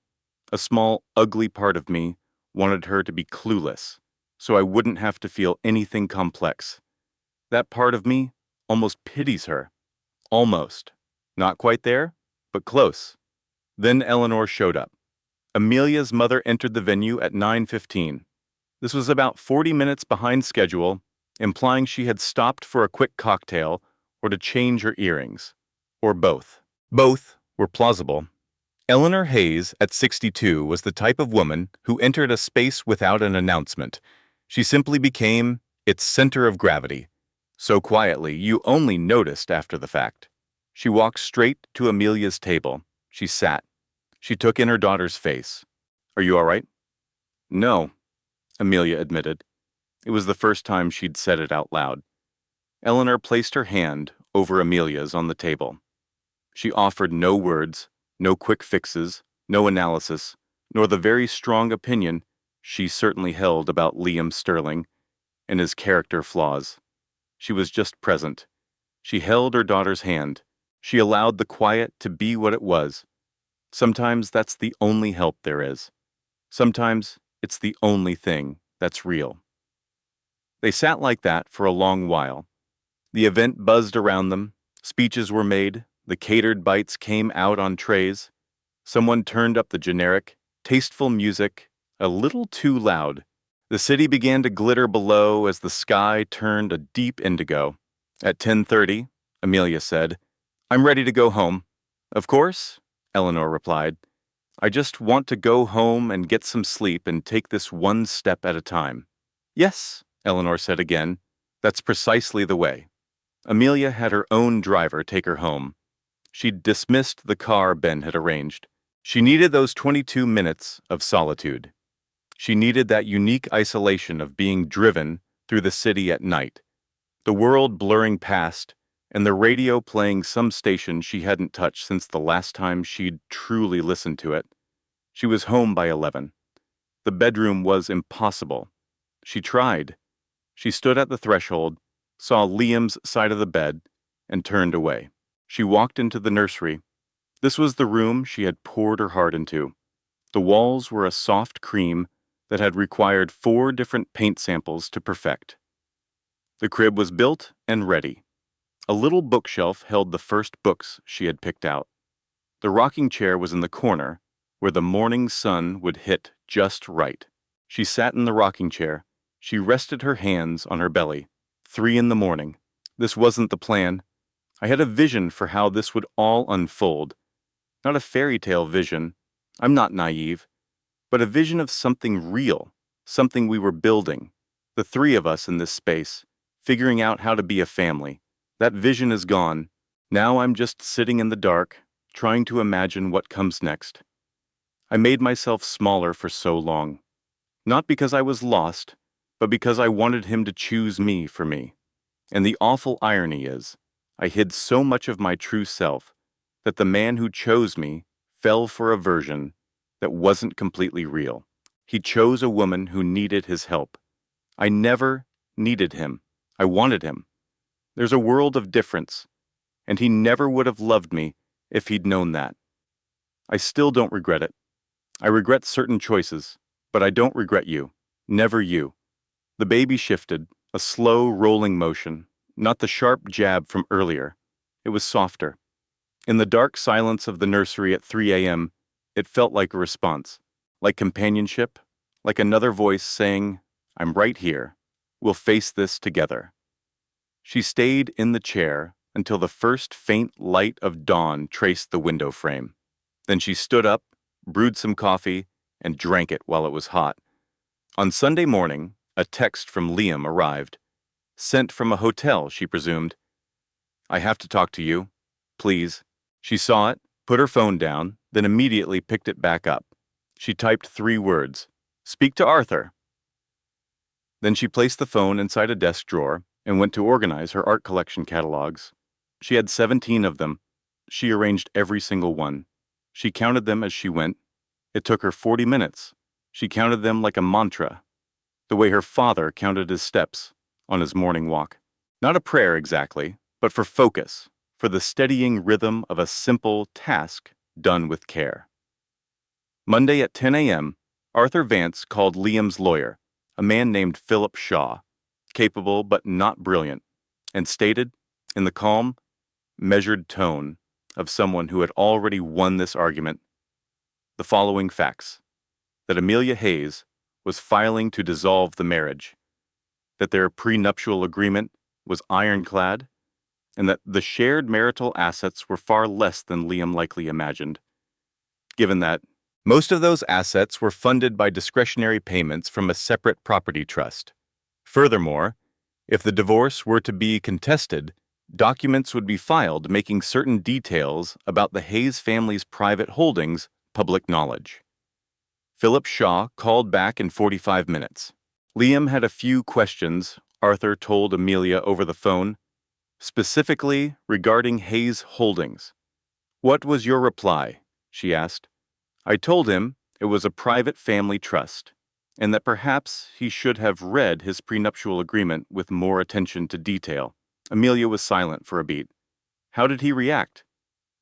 A small, ugly part of me wanted her to be clueless, so I wouldn't have to feel anything complex. That part of me almost pities her. Almost. Not quite there, but close. Then Eleanor showed up. Amelia's mother entered the venue at 9:15. This was about 40 minutes behind schedule, implying she had stopped for a quick cocktail or to change her earrings. Or both. Both were plausible. Eleanor Hayes, at 62, was the type of woman who entered a space without an announcement. She simply became its center of gravity. So quietly, you only noticed after the fact. She walked straight to Amelia's table. She sat. She took in her daughter's face. Are you all right? No, Amelia admitted. It was the first time she'd said it out loud. Eleanor placed her hand over Amelia's on the table. She offered no words, no quick fixes, no analysis, nor the very strong opinion she certainly held about Liam Sterling and his character flaws. She was just present. She held her daughter's hand. She allowed the quiet to be what it was. Sometimes that's the only help there is. Sometimes it's the only thing that's real. They sat like that for a long while. The event buzzed around them. Speeches were made. The catered bites came out on trays. Someone turned up the generic, tasteful music a little too loud. The city began to glitter below as the sky turned a deep indigo. At 10:30, Amelia said, "I'm ready to go home." "Of course," Eleanor replied. "I just want to go home and get some sleep and take this one step at a time." "Yes," Eleanor said again. "That's precisely the way." Amelia had her own driver take her home. She'd dismissed the car Ben had arranged. She needed those 22 minutes of solitude. She needed that unique isolation of being driven through the city at night, the world blurring past, and the radio playing some station she hadn't touched since the last time she'd truly listened to it. She was home by 11. The bedroom was impossible. She tried. She stood at the threshold, saw Liam's side of the bed, and turned away. She walked into the nursery. This was the room she had poured her heart into. The walls were a soft cream that had required 4 different paint samples to perfect. The crib was built and ready. A little bookshelf held the first books she had picked out. The rocking chair was in the corner, where the morning sun would hit just right. She sat in the rocking chair. She rested her hands on her belly. 3 in the morning. This wasn't the plan. I had a vision for how this would all unfold. Not a fairy tale vision. I'm not naive. But a vision of something real, something we were building. The 3 of us in this space, figuring out how to be a family. That vision is gone. Now I'm just sitting in the dark, trying to imagine what comes next. I made myself smaller for so long. Not because I was lost, but because I wanted him to choose me for me. And the awful irony is, I hid so much of my true self that the man who chose me fell for a version that wasn't completely real. He chose a woman who needed his help. I never needed him. I wanted him. There's a world of difference. and he never would have loved me if he'd known that. I still don't regret it. I regret certain choices, but I don't regret you. Never you. The baby shifted, a slow, rolling motion, not the sharp jab from earlier. It was softer. In the dark silence of the nursery at 3 a.m., it felt like a response, like companionship, like another voice saying, "I'm right here. We'll face this together." She stayed in the chair until the first faint light of dawn traced the window frame. Then she stood up, brewed some coffee, and drank it while it was hot. On Sunday morning, a text from Liam arrived. Sent from a hotel, she presumed. "I have to talk to you. Please." She saw it, put her phone down, then immediately picked it back up. She typed 3 words. "Speak to Arthur." Then she placed the phone inside a desk drawer and went to organize her art collection catalogs. She had 17 of them. She arranged every single one. She counted them as she went. It took her 40 minutes. She counted them like a mantra, the way her father counted his steps on his morning walk. Not a prayer exactly, but for focus, for the steadying rhythm of a simple task done with care. Monday at 10 a.m., Arthur Vance called Liam's lawyer, a man named Philip Shaw, capable but not brilliant, and stated, in the calm, measured tone of someone who had already won this argument, the following facts: that Amelia Hayes was filing to dissolve the marriage, that their prenuptial agreement was ironclad, and that the shared marital assets were far less than Liam likely imagined, given that most of those assets were funded by discretionary payments from a separate property trust. Furthermore, if the divorce were to be contested, documents would be filed making certain details about the Hayes family's private holdings public knowledge. Philip Shaw called back in 45 minutes. Liam had a few questions, Arthur told Amelia over the phone, specifically regarding Hayes holdings. "What was your reply?" she asked. "I told him it was a private family trust, and that perhaps he should have read his prenuptial agreement with more attention to detail." Amelia was silent for a beat. "How did he react?"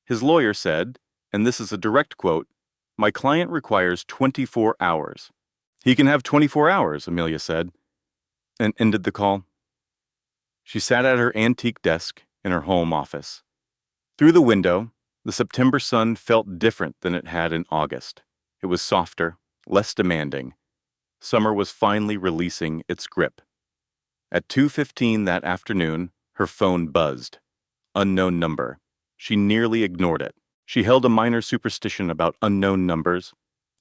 "His lawyer said, and this is a direct quote, 'My client requires 24 hours. "He can have 24 hours, Amelia said, and ended the call. She sat at her antique desk in her home office. Through the window, the September sun felt different than it had in August. It was softer, less demanding. Summer was finally releasing its grip. At 2:15 that afternoon, her phone buzzed. Unknown number. She nearly ignored it. She held a minor superstition about unknown numbers.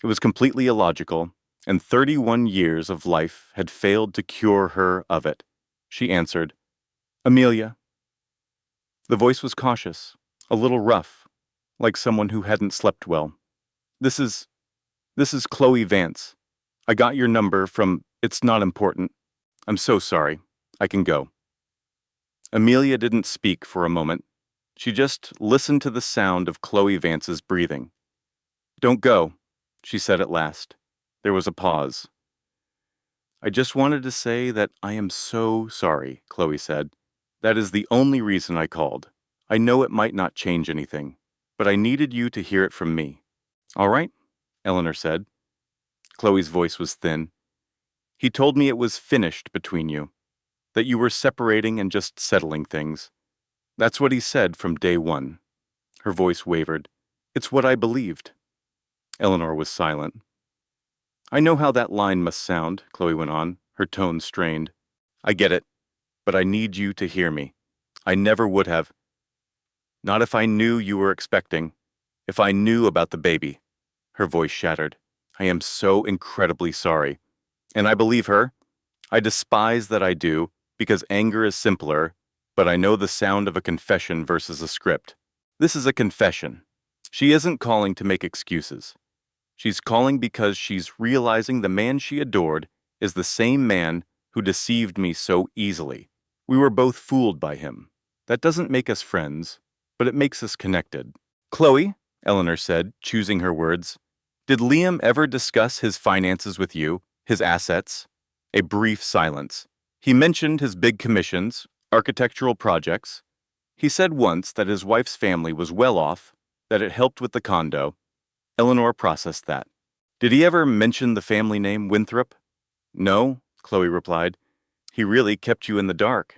It was completely illogical, and 31 years of life had failed to cure her of it. She answered, "Amelia." The voice was cautious, a little rough, like someone who hadn't slept well. This is Chloe Vance. I got your number from, it's not important. I'm so sorry. I can go." Amelia didn't speak for a moment. She just listened to the sound of Chloe Vance's breathing. "Don't go," she said at last. There was a pause. "I just wanted to say that I am so sorry," Chloe said. "That is the only reason I called. I know it might not change anything, but I needed you to hear it from me." "All right," Eleanor said. Chloe's voice was thin. "He told me it was finished between you, that you were separating and just settling things. That's what he said from day one." Her voice wavered. "It's what I believed." Eleanor was silent. "I know how that line must sound," Chloe went on, her tone strained. "I get it, but I need you to hear me. I never would have. Not if I knew you were expecting. If I knew about the baby." Her voice shattered. "I am so incredibly sorry. And I believe her. I despise that I do, because anger is simpler, but I know the sound of a confession versus a script. This is a confession. She isn't calling to make excuses. She's calling because she's realizing the man she adored is the same man who deceived me so easily. We were both fooled by him. That doesn't make us friends, but it makes us connected." "Chloe," Eleanor said, choosing her words, "did Liam ever discuss his finances with you, his assets?" A brief silence. "He mentioned his big commissions, architectural projects. He said once that his wife's family was well off, that it helped with the condo. Eleanor processed that. Did he ever mention the family name Winthrop? No, Chloe replied. He really kept you in the dark.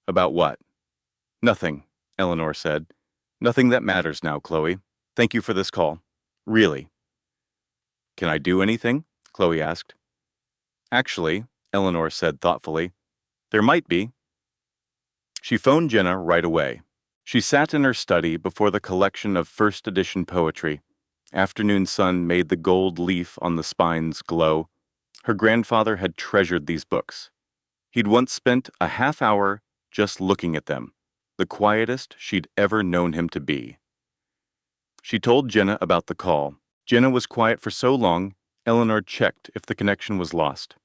About what? Nothing, Eleanor said. Nothing that matters now, Chloe. Thank you for this call. Really. Can I do anything? Chloe asked. Actually, Eleanor said thoughtfully, there might be. She phoned Jenna right away. She sat in her study before the collection of first edition poetry. Afternoon sun made the gold leaf on the spines glow. Her grandfather had treasured these books. He'd once spent a half hour just looking at them, the quietest she'd ever known him to be. She told Jenna about the call. Jenna was quiet for so long, Eleanor checked if the connection was lost.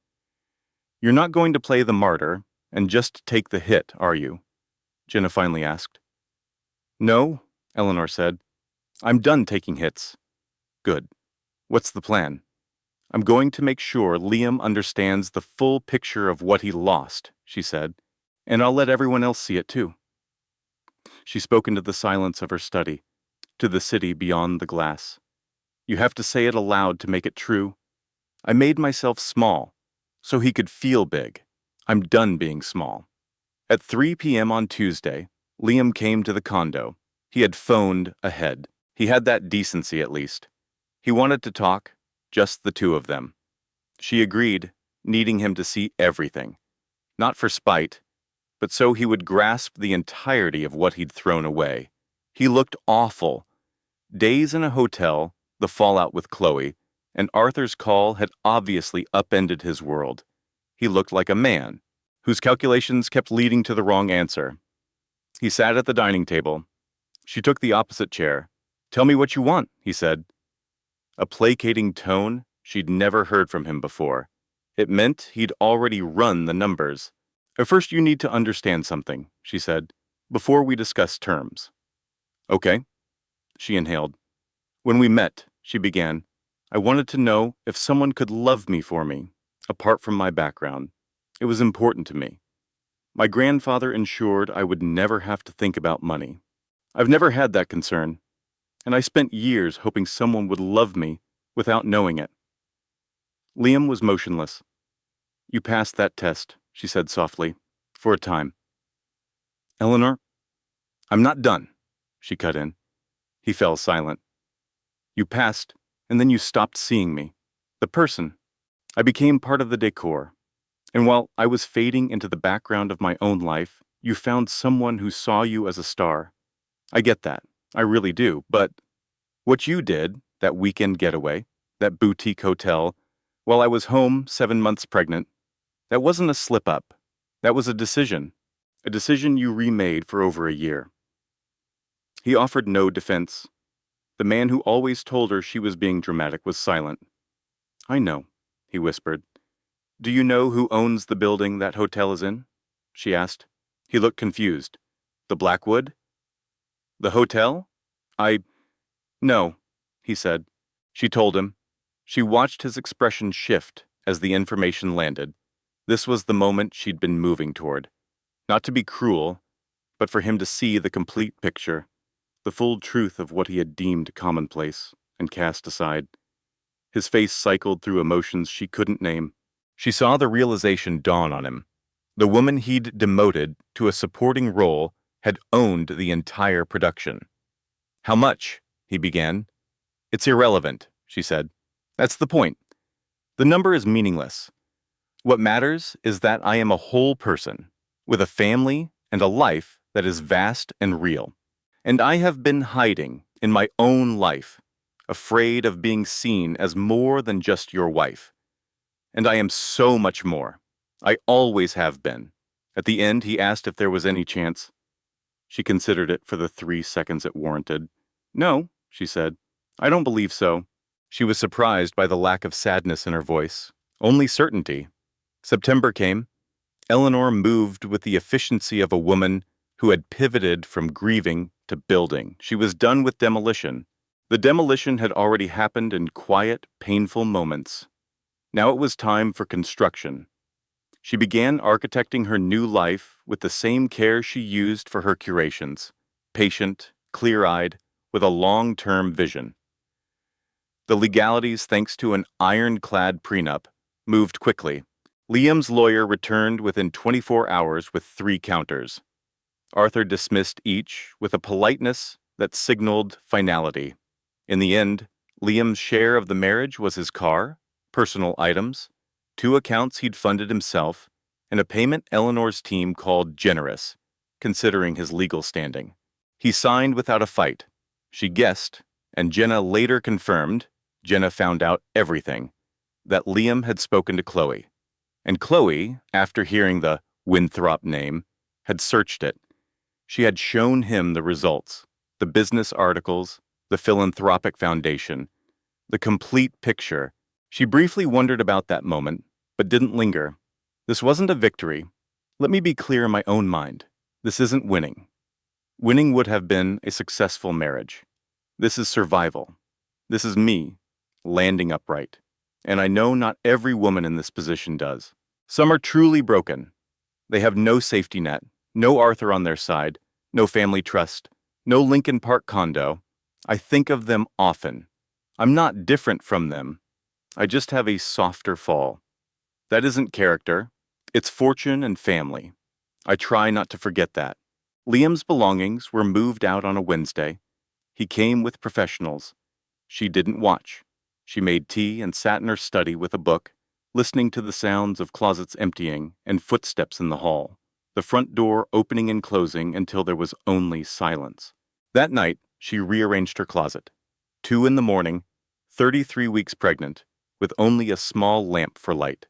You're not going to play the martyr and just take the hit, are you? Jenna finally asked. No, Eleanor said. I'm done taking hits. Good. What's the plan? I'm going to make sure Liam understands the full picture of what he lost, she said, and I'll let everyone else see it too. She spoke into the silence of her study, to the city beyond the glass. You have to say it aloud to make it true. I made myself small, so he could feel big. I'm done being small. At 3 p.m. on Tuesday, Liam came to the condo. He had phoned ahead. He had that decency, at least. He wanted to talk, just the two of them. She agreed, needing him to see everything. Not for spite, but so he would grasp the entirety of what he'd thrown away. He looked awful. Days in a hotel, the fallout with Chloe, and Arthur's call had obviously upended his world. He looked like a man, whose calculations kept leading to the wrong answer. He sat at the dining table. She took the opposite chair. Tell me what you want, he said. A placating tone she'd never heard from him before. It meant he'd already run the numbers. First, you need to understand something, she said, before we discuss terms. Okay, she inhaled. When we met, she began, I wanted to know if someone could love me for me, apart from my background. It was important to me. My grandfather ensured I would never have to think about money. I've never had that concern, and I spent years hoping someone would love me without knowing it. Liam was motionless. You passed that test, she said softly, for a time. Eleanor, I'm not done, she cut in. He fell silent. You passed, and then you stopped seeing me, the person. I became part of the decor. And while I was fading into the background of my own life, you found someone who saw you as a star. I get that. I really do. But what you did, that weekend getaway, that boutique hotel, while I was home 7 months pregnant, that wasn't a slip-up. That was a decision you remade for over a year. He offered no defense. The man who always told her she was being dramatic was silent. I know, he whispered. Do you know who owns the building that hotel is in? She asked. He looked confused. The Blackwood? The hotel? No, he said. She told him. She watched his expression shift as the information landed. This was the moment she'd been moving toward. Not to be cruel, but for him to see the complete picture, the full truth of what he had deemed commonplace and cast aside. His face cycled through emotions she couldn't name. She saw the realization dawn on him. The woman he'd demoted to a supporting role had owned the entire production. How much? He began. It's irrelevant, she said. That's the point. The number is meaningless. What matters is that I am a whole person, with a family and a life that is vast and real. And I have been hiding in my own life, afraid of being seen as more than just your wife. And I am so much more. I always have been. At the end, he asked if there was any chance. She considered it for the 3 seconds it warranted. No, she said. I don't believe so. She was surprised by the lack of sadness in her voice. Only certainty. September came. Eleanor moved with the efficiency of a woman who had pivoted from grieving to building. She was done with demolition. The demolition had already happened in quiet, painful moments. Now it was time for construction. She began architecting her new life with the same care she used for her curations, patient, clear-eyed, with a long-term vision. The legalities, thanks to an ironclad prenup, moved quickly. Liam's lawyer returned within 24 hours with 3 counters. Arthur dismissed each with a politeness that signaled finality. In the end, Liam's share of the marriage was his car, personal items, 2 accounts he'd funded himself, and a payment Eleanor's team called generous, considering his legal standing. He signed without a fight. She guessed, and Jenna later confirmed, Jenna found out everything, that Liam had spoken to Chloe. And Chloe, after hearing the Winthrop name, had searched it. She had shown him the results, the business articles, the philanthropic foundation, the complete picture. She briefly wondered about that moment, but didn't linger. This wasn't a victory. Let me be clear in my own mind. This isn't winning. Winning would have been a successful marriage. This is survival. This is me, landing upright. And I know not every woman in this position does. Some are truly broken. They have no safety net, no Arthur on their side, no family trust, no Lincoln Park condo. I think of them often. I'm not different from them. I just have a softer fall. That isn't character. It's fortune and family. I try not to forget that. Liam's belongings were moved out on a Wednesday. He came with professionals. She didn't watch. She made tea and sat in her study with a book, listening to the sounds of closets emptying and footsteps in the hall, the front door opening and closing until there was only silence. That night, she rearranged her closet. 2 in the morning, 33 weeks pregnant, with only a small lamp for light.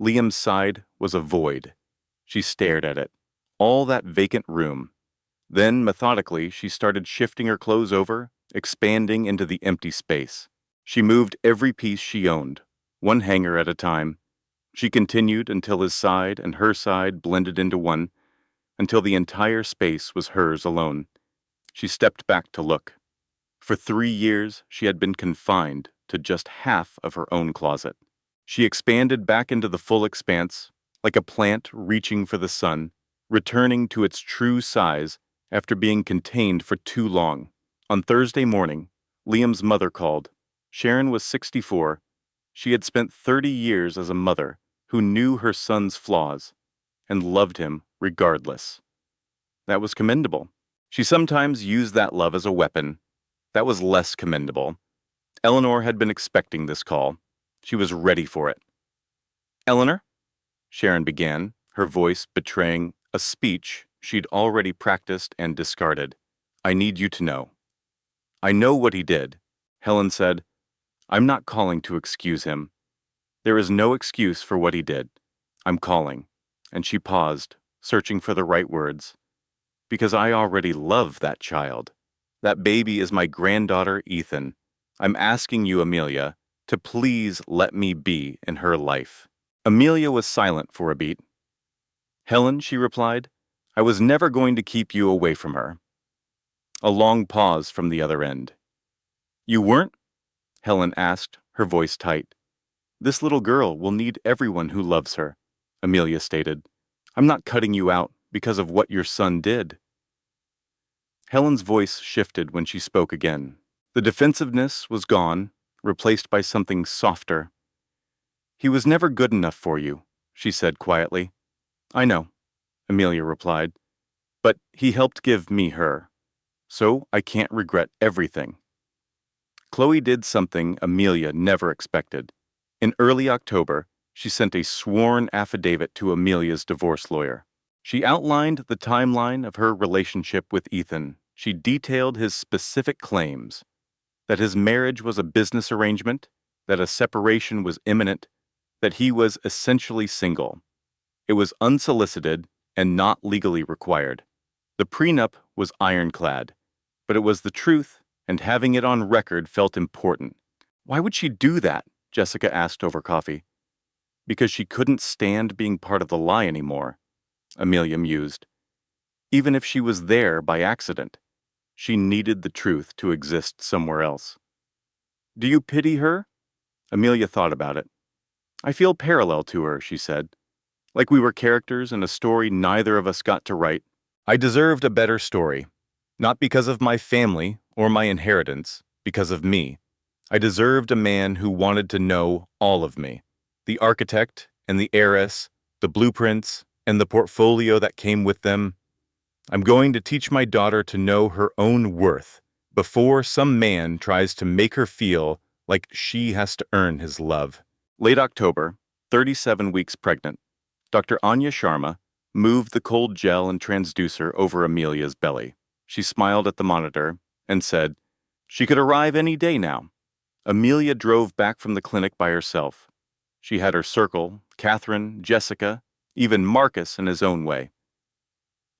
Liam's side was a void. She stared at it, all that vacant room. Then, methodically, she started shifting her clothes over, expanding into the empty space. She moved every piece she owned, one hanger at a time. She continued until his side and her side blended into one, until the entire space was hers alone. She stepped back to look. For 3 years, she had been confined to just half of her own closet. She expanded back into the full expanse, like a plant reaching for the sun, returning to its true size after being contained for too long. On Thursday morning, Liam's mother called. Sharon was 64. She had spent 30 years as a mother who knew her son's flaws and loved him regardless. That was commendable. She sometimes used that love as a weapon. That was less commendable. Eleanor had been expecting this call. She was ready for it. "Eleanor?" Sharon began, her voice betraying a speech she'd already practiced and discarded. "I need you to know." "I know what he did," Helen said. "I'm not calling to excuse him. There is no excuse for what he did. I'm calling." And she paused, searching for the right words. "Because I already love that child. That baby is my granddaughter, Ethan. I'm asking you, Amelia, to please let me be in her life." Amelia was silent for a beat. "Helen," she replied, "I was never going to keep you away from her." A long pause from the other end. "You weren't?" Helen asked, her voice tight. "This little girl will need everyone who loves her," Amelia stated. "I'm not cutting you out because of what your son did." Helen's voice shifted when she spoke again. The defensiveness was gone, replaced by something softer. "He was never good enough for you," she said quietly. "I know," Amelia replied, "but he helped give me her, so I can't regret everything." Chloe did something Amelia never expected. In early October, she sent a sworn affidavit to Amelia's divorce lawyer. She outlined the timeline of her relationship with Ethan. She detailed his specific claims, that his marriage was a business arrangement, that a separation was imminent, that he was essentially single. It was unsolicited and not legally required. The prenup was ironclad, but it was the truth, and having it on record felt important. "Why would she do that?" Jessica asked over coffee. "Because she couldn't stand being part of the lie anymore," Amelia mused. "Even if she was there by accident, she needed the truth to exist somewhere else." "Do you pity her?" Amelia thought about it. "I feel parallel to her," she said. like we were characters in a story neither of us got to write. I deserved a better story, not because of my family or my inheritance, because of me. I deserved a man who wanted to know all of me, the architect and the heiress, the blueprints and the portfolio that came with them. I'm going to teach my daughter to know her own worth before some man tries to make her feel like she has to earn his love. Late October, 37 weeks pregnant, Dr. Anya Sharma moved the cold gel and transducer over Amelia's belly. She smiled at the monitor and said, "She could arrive any day now." Amelia drove back from the clinic by herself. She had her circle, Catherine, Jessica, even Marcus in his own way.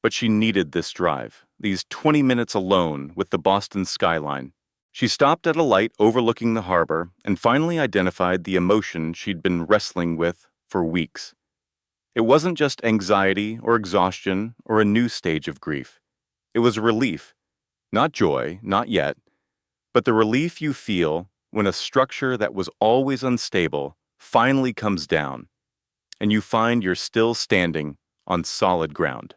But she needed this drive, these 20 minutes alone with the Boston skyline. She stopped at a light overlooking the harbor and finally identified the emotion she'd been wrestling with for weeks. It wasn't just anxiety or exhaustion or a new stage of grief. It was relief, not joy, not yet, but the relief you feel when a structure that was always unstable finally comes down and you find you're still standing on solid ground.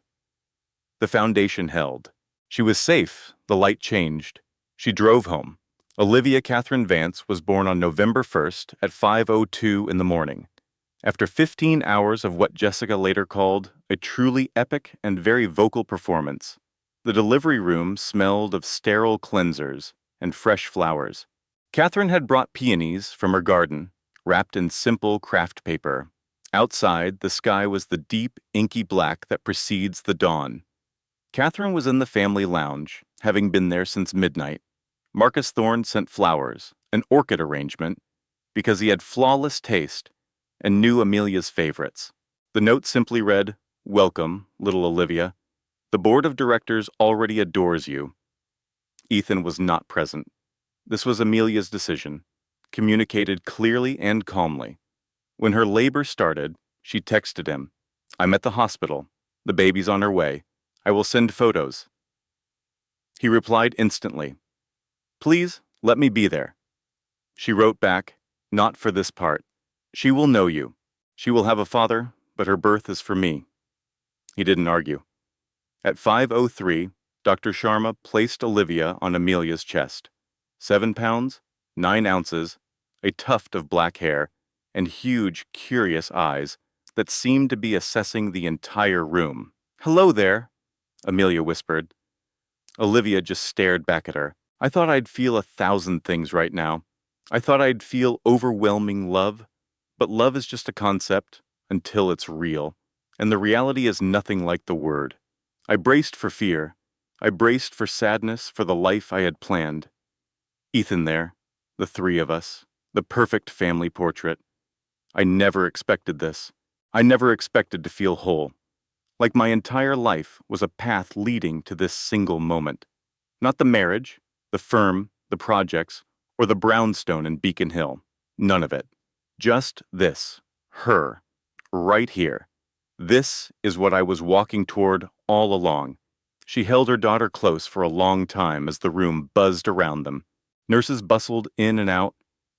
The foundation held. She was safe. The light changed. She drove home. Olivia Catherine Vance was born on November 1st at 5:02 in the morning. After 15 hours of what Jessica later called a truly epic and very vocal performance, the delivery room smelled of sterile cleansers and fresh flowers. Catherine had brought peonies from her garden, wrapped in simple craft paper. Outside, the sky was the deep, inky black that precedes the dawn. Catherine was in the family lounge, having been there since midnight. Marcus Thorne sent flowers, an orchid arrangement, because he had flawless taste and knew Amelia's favorites. The note simply read, "Welcome, little Olivia. The board of directors already adores you." Ethan was not present. This was Amelia's decision, communicated clearly and calmly. When her labor started, she texted him, "I'm at the hospital. The baby's on her way. I will send photos." He replied instantly, "Please, let me be there." She wrote back, "Not for this part. She will know you. She will have a father, but her birth is for me." He didn't argue. At 5:03, Dr. Sharma placed Olivia on Amelia's chest. 7 pounds, 9 ounces, a tuft of black hair, and huge, curious eyes that seemed to be assessing the entire room. "Hello there," Amelia whispered. Olivia just stared back at her. "I thought I'd feel 1,000 things right now. I thought I'd feel overwhelming love, but love is just a concept until it's real, and the reality is nothing like the word." I braced for fear. I braced for sadness for the life I had planned. Ethan there, the three of us, the perfect family portrait. I never expected this. I never expected to feel whole. Like my entire life was a path leading to this single moment. Not the marriage, the firm, the projects, or the brownstone in Beacon Hill. None of it. Just this. Her. Right here. This is what I was walking toward all along. She held her daughter close for a long time as the room buzzed around them. Nurses bustled in and out.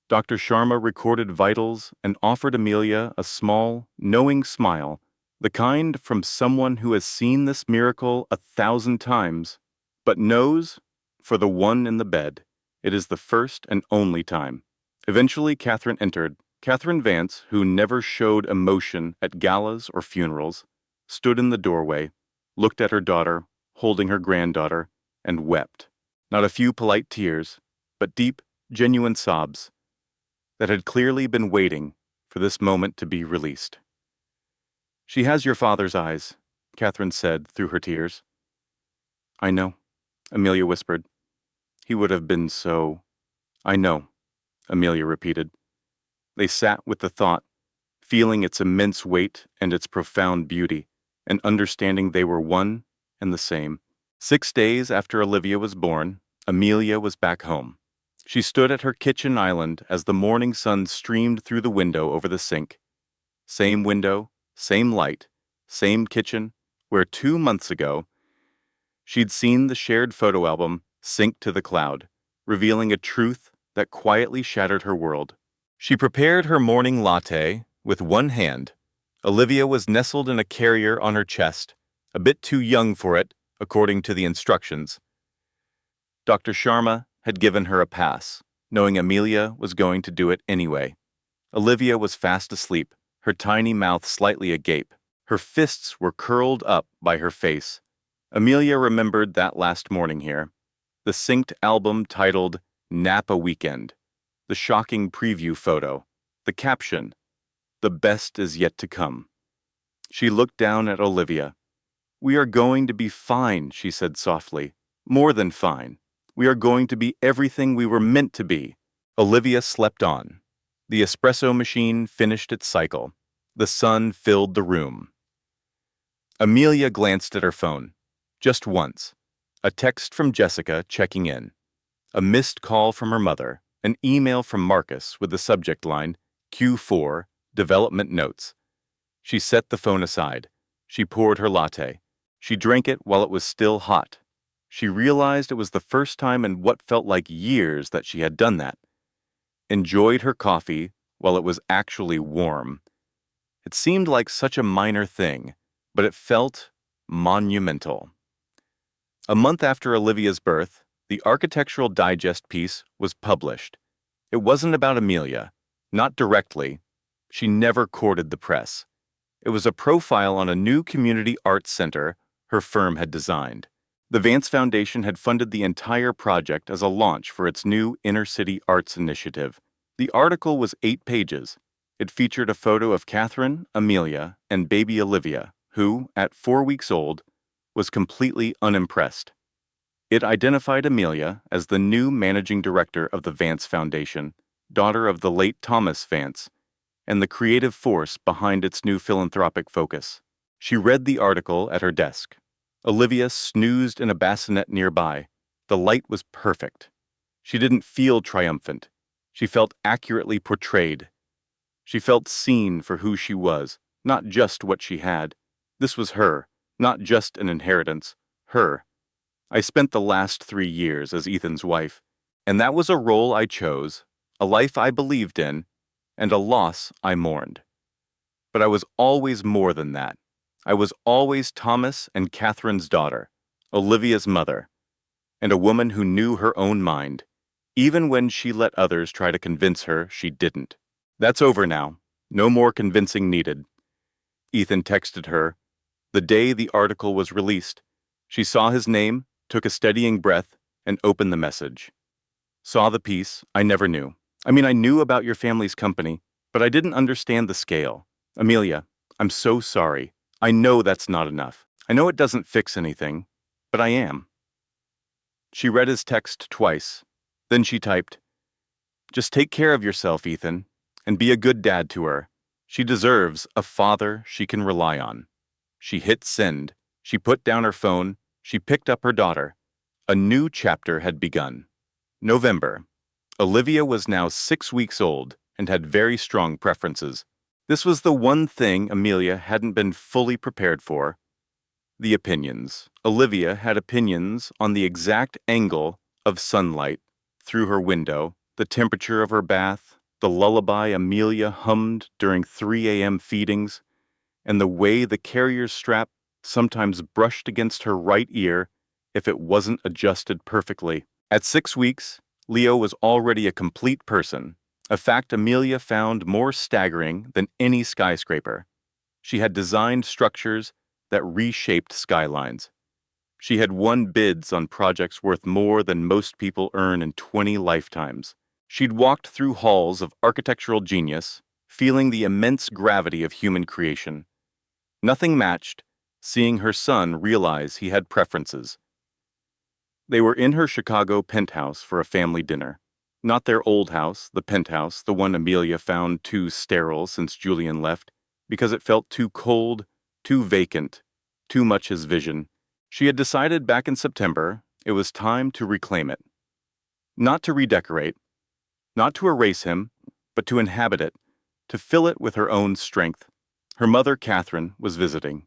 Dr. Sharma recorded vitals and offered Amelia a small, knowing smile, the kind from someone who has seen this miracle 1,000 times, but knows, for the one in the bed, it is the first and only time. Eventually, Catherine entered. Catherine Vance, who never showed emotion at galas or funerals, stood in the doorway, looked at her daughter, holding her granddaughter, and wept. Not a few polite tears, but deep, genuine sobs that had clearly been waiting for this moment to be released. "She has your father's eyes," Catherine said through her tears. "I know," Amelia whispered. "He would have been so—" "I know," Amelia repeated. They sat with the thought, feeling its immense weight and its profound beauty, and understanding they were one and the same. 6 days after Olivia was born, Amelia was back home. She stood at her kitchen island as the morning sun streamed through the window over the sink. Same window, same light, same kitchen, where 2 months ago she'd seen the shared photo album sink to the cloud, revealing a truth that quietly shattered her world. She prepared her morning latte with one hand, Olivia was nestled in a carrier on her chest, a bit too young for it, according to the instructions. Dr. Sharma had given her a pass, knowing Amelia was going to do it anyway. Olivia was fast asleep, her tiny mouth slightly agape. Her fists were curled up by her face. Amelia remembered that last morning here. The synced album titled Napa Weekend. The shocking preview photo. The caption, "The best is yet to come." She looked down at Olivia. "We are going to be fine," she said softly. "More than fine. We are going to be everything we were meant to be." Olivia slept on. The espresso machine finished its cycle. The sun filled the room. Amelia glanced at her phone. Just once. A text from Jessica checking in. A missed call from her mother. An email from Marcus with the subject line, Q4, Development Notes. She set the phone aside. She poured her latte. She drank it while it was still hot. She realized it was the first time in what felt like years that she had done that. Enjoyed her coffee while it was actually warm. It seemed like such a minor thing, but it felt monumental. A month after Olivia's birth, the Architectural Digest piece was published. It wasn't about Amelia, not directly. She never courted the press. It was a profile on a new community arts center her firm had designed. The Vance Foundation had funded the entire project as a launch for its new inner-city arts initiative. The article was 8 pages. It featured a photo of Catherine, Amelia, and baby Olivia, who, at 4 weeks old, was completely unimpressed. It identified Amelia as the new managing director of the Vance Foundation, daughter of the late Thomas Vance, and the creative force behind its new philanthropic focus. She read the article at her desk. Olivia snoozed in a bassinet nearby. The light was perfect. She didn't feel triumphant. She felt accurately portrayed. She felt seen for who she was, not just what she had. This was her, not just an inheritance. Her. I spent the last 3 years as Ethan's wife, and that was a role I chose, a life I believed in, and a loss I mourned. But I was always more than that. I was always Thomas and Catherine's daughter, Olivia's mother, and a woman who knew her own mind, even when she let others try to convince her she didn't. That's over now. No more convincing needed. Ethan texted her. The day the article was released, she saw his name, took a steadying breath, and opened the message. Saw the piece, I never knew. I knew about your family's company, but I didn't understand the scale. Amelia, I'm so sorry. I know that's not enough. I know it doesn't fix anything, but I am. She read his text twice. Then she typed, just take care of yourself, Ethan, and be a good dad to her. She deserves a father she can rely on. She hit send. She put down her phone. She picked up her daughter. A new chapter had begun. November. Olivia was now 6 weeks old and had very strong preferences. This was the one thing Amelia hadn't been fully prepared for. The opinions. Olivia had opinions on the exact angle of sunlight through her window, the temperature of her bath, the lullaby Amelia hummed during 3 a.m. feedings, and the way the carrier's strap sometimes brushed against her right ear if it wasn't adjusted perfectly. At 6 weeks, Leo was already a complete person, a fact Amelia found more staggering than any skyscraper. She had designed structures that reshaped skylines. She had won bids on projects worth more than most people earn in 20 lifetimes. She'd walked through halls of architectural genius, feeling the immense gravity of human creation. Nothing matched seeing her son realize he had preferences. They were in her Chicago penthouse for a family dinner. Not their old house, the penthouse, the one Amelia found too sterile since Julian left, because it felt too cold, too vacant, too much his vision. She had decided back in September it was time to reclaim it. Not to redecorate, not to erase him, but to inhabit it, to fill it with her own strength. Her mother, Catherine, was visiting.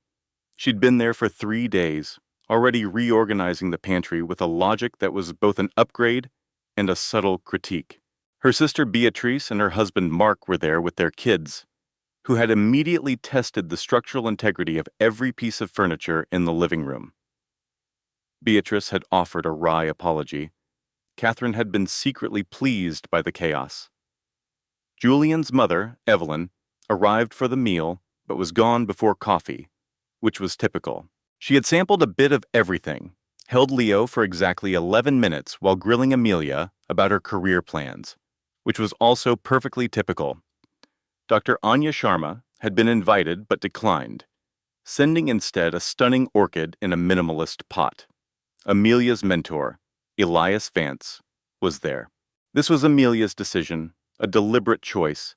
She'd been there for 3 days, already reorganizing the pantry with a logic that was both an upgrade and a subtle critique. Her sister Beatrice and her husband Mark were there with their kids, who had immediately tested the structural integrity of every piece of furniture in the living room. Beatrice had offered a wry apology. Catherine had been secretly pleased by the chaos. Julian's mother, Evelyn, arrived for the meal but was gone before coffee, which was typical. She had sampled a bit of everything, held Leo for exactly 11 minutes while grilling Amelia about her career plans, which was also perfectly typical. Dr. Anya Sharma had been invited but declined, sending instead a stunning orchid in a minimalist pot. Amelia's mentor, Elias Vance, was there. This was Amelia's decision, a deliberate choice.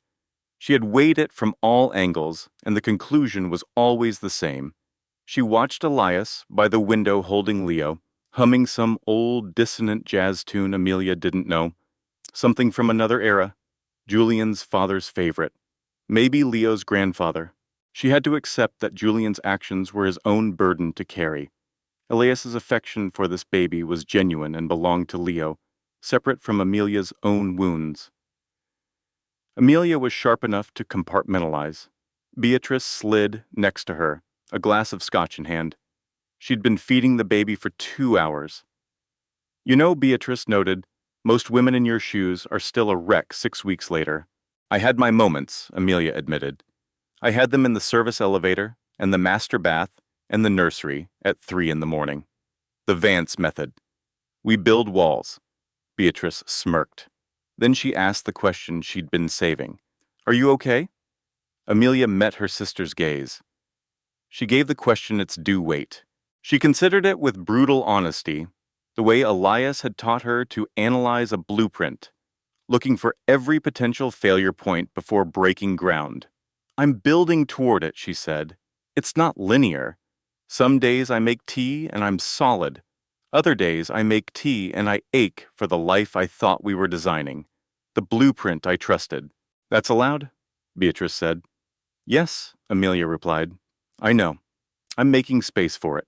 She had weighed it from all angles, and the conclusion was always the same. She watched Elias by the window holding Leo, humming some old dissonant jazz tune Amelia didn't know, something from another era, Julian's father's favorite, maybe Leo's grandfather. She had to accept that Julian's actions were his own burden to carry. Elias's affection for this baby was genuine and belonged to Leo, separate from Amelia's own wounds. Amelia was sharp enough to compartmentalize. Beatrice slid next to her, a glass of scotch in hand. She'd been feeding the baby for 2 hours. You know, Beatrice noted, most women in your shoes are still a wreck 6 weeks later. I had my moments, Amelia admitted. I had them in the service elevator, and the master bath, and the nursery at 3 in the morning. The Vance method. We build walls. Beatrice smirked. Then she asked the question she'd been saving. Are you okay? Amelia met her sister's gaze. She gave the question its due weight. She considered it with brutal honesty, the way Elias had taught her to analyze a blueprint, looking for every potential failure point before breaking ground. I'm building toward it, she said. It's not linear. Some days I make tea and I'm solid. Other days I make tea and I ache for the life I thought we were designing, the blueprint I trusted. That's allowed? Beatrice said. Yes, Amelia replied. I know. I'm making space for it.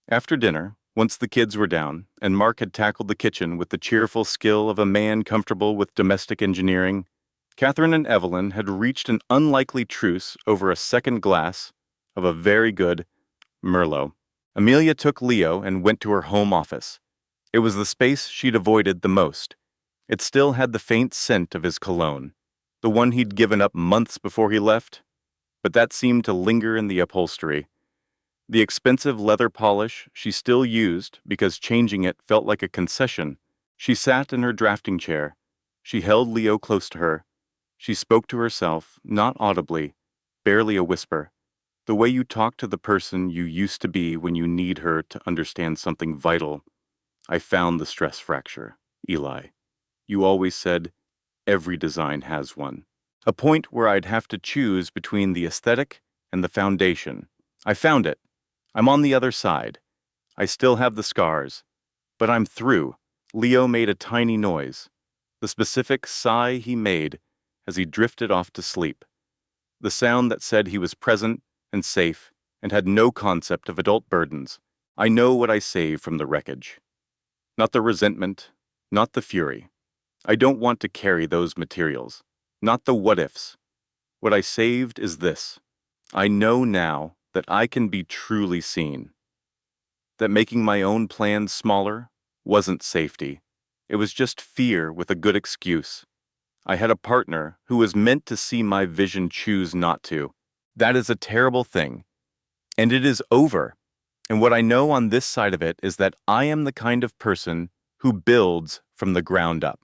After dinner, once the kids were down, and Mark had tackled the kitchen with the cheerful skill of a man comfortable with domestic engineering, Catherine and Evelyn had reached an unlikely truce over a second glass of a very good Merlot. Amelia took Leo and went to her home office. It was the space she'd avoided the most. It still had the faint scent of his cologne, the one he'd given up months before he left, but that seemed to linger in the upholstery. The expensive leather polish she still used because changing it felt like a concession. She sat in her drafting chair. She held Leo close to her. She spoke to herself, not audibly, barely a whisper. The way you talk to the person you used to be when you need her to understand something vital. I found the stress fracture, Eli. You always said, every design has one. A point where I'd have to choose between the aesthetic and the foundation. I found it. I'm on the other side. I still have the scars. But I'm through. Leo made a tiny noise. The specific sigh he made as he drifted off to sleep. The sound that said he was present and safe and had no concept of adult burdens. I know what I saved from the wreckage. Not the resentment, not the fury. I don't want to carry those materials. Not the what-ifs. What I saved is this. I know now that I can be truly seen. That making my own plans smaller wasn't safety. It was just fear with a good excuse. I had a partner who was meant to see my vision choose not to. That is a terrible thing. And it is over. And what I know on this side of it is that I am the kind of person who builds from the ground up.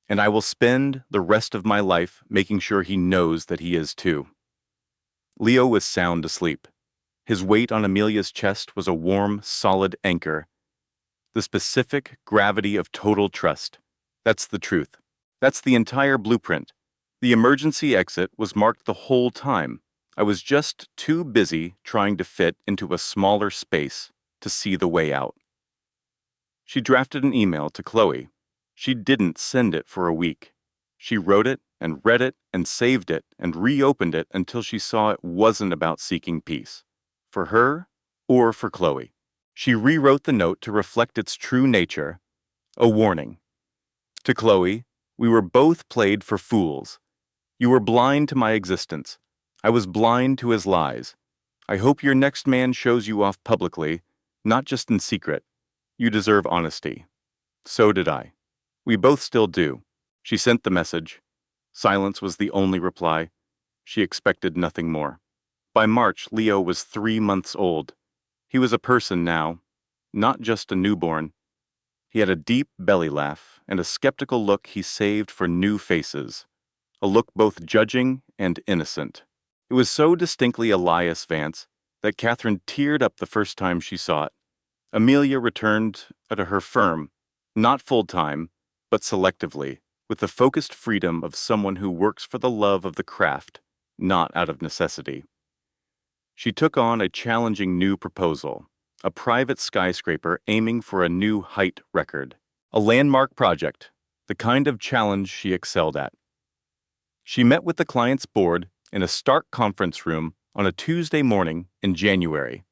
And I will spend the rest of my life making sure he knows that he is too. Leo was sound asleep. His weight on Amelia's chest was a warm, solid anchor. The specific gravity of total trust. That's the truth. That's the entire blueprint. The emergency exit was marked the whole time. I was just too busy trying to fit into a smaller space to see the way out. She drafted an email to Chloe. She didn't send it for a week. She wrote it and read it and saved it and reopened it until she saw it wasn't about seeking peace. For her or for Chloe. She rewrote the note to reflect its true nature. A warning. To Chloe, we were both played for fools. You were blind to my existence. I was blind to his lies. I hope your next man shows you off publicly, not just in secret. You deserve honesty. So did I. We both still do. She sent the message. Silence was the only reply. She expected nothing more. By March, Leo was 3 months old. He was a person now, not just a newborn. He had a deep belly laugh and a skeptical look he saved for new faces, a look both judging and innocent. It was so distinctly Elias Vance that Catherine teared up the first time she saw it. Amelia returned to her firm, not full-time, but selectively, with the focused freedom of someone who works for the love of the craft, not out of necessity. She took on a challenging new proposal, a private skyscraper aiming for a new height record, a landmark project, the kind of challenge she excelled at. She met with the client's board in a stark conference room on a Tuesday morning in January.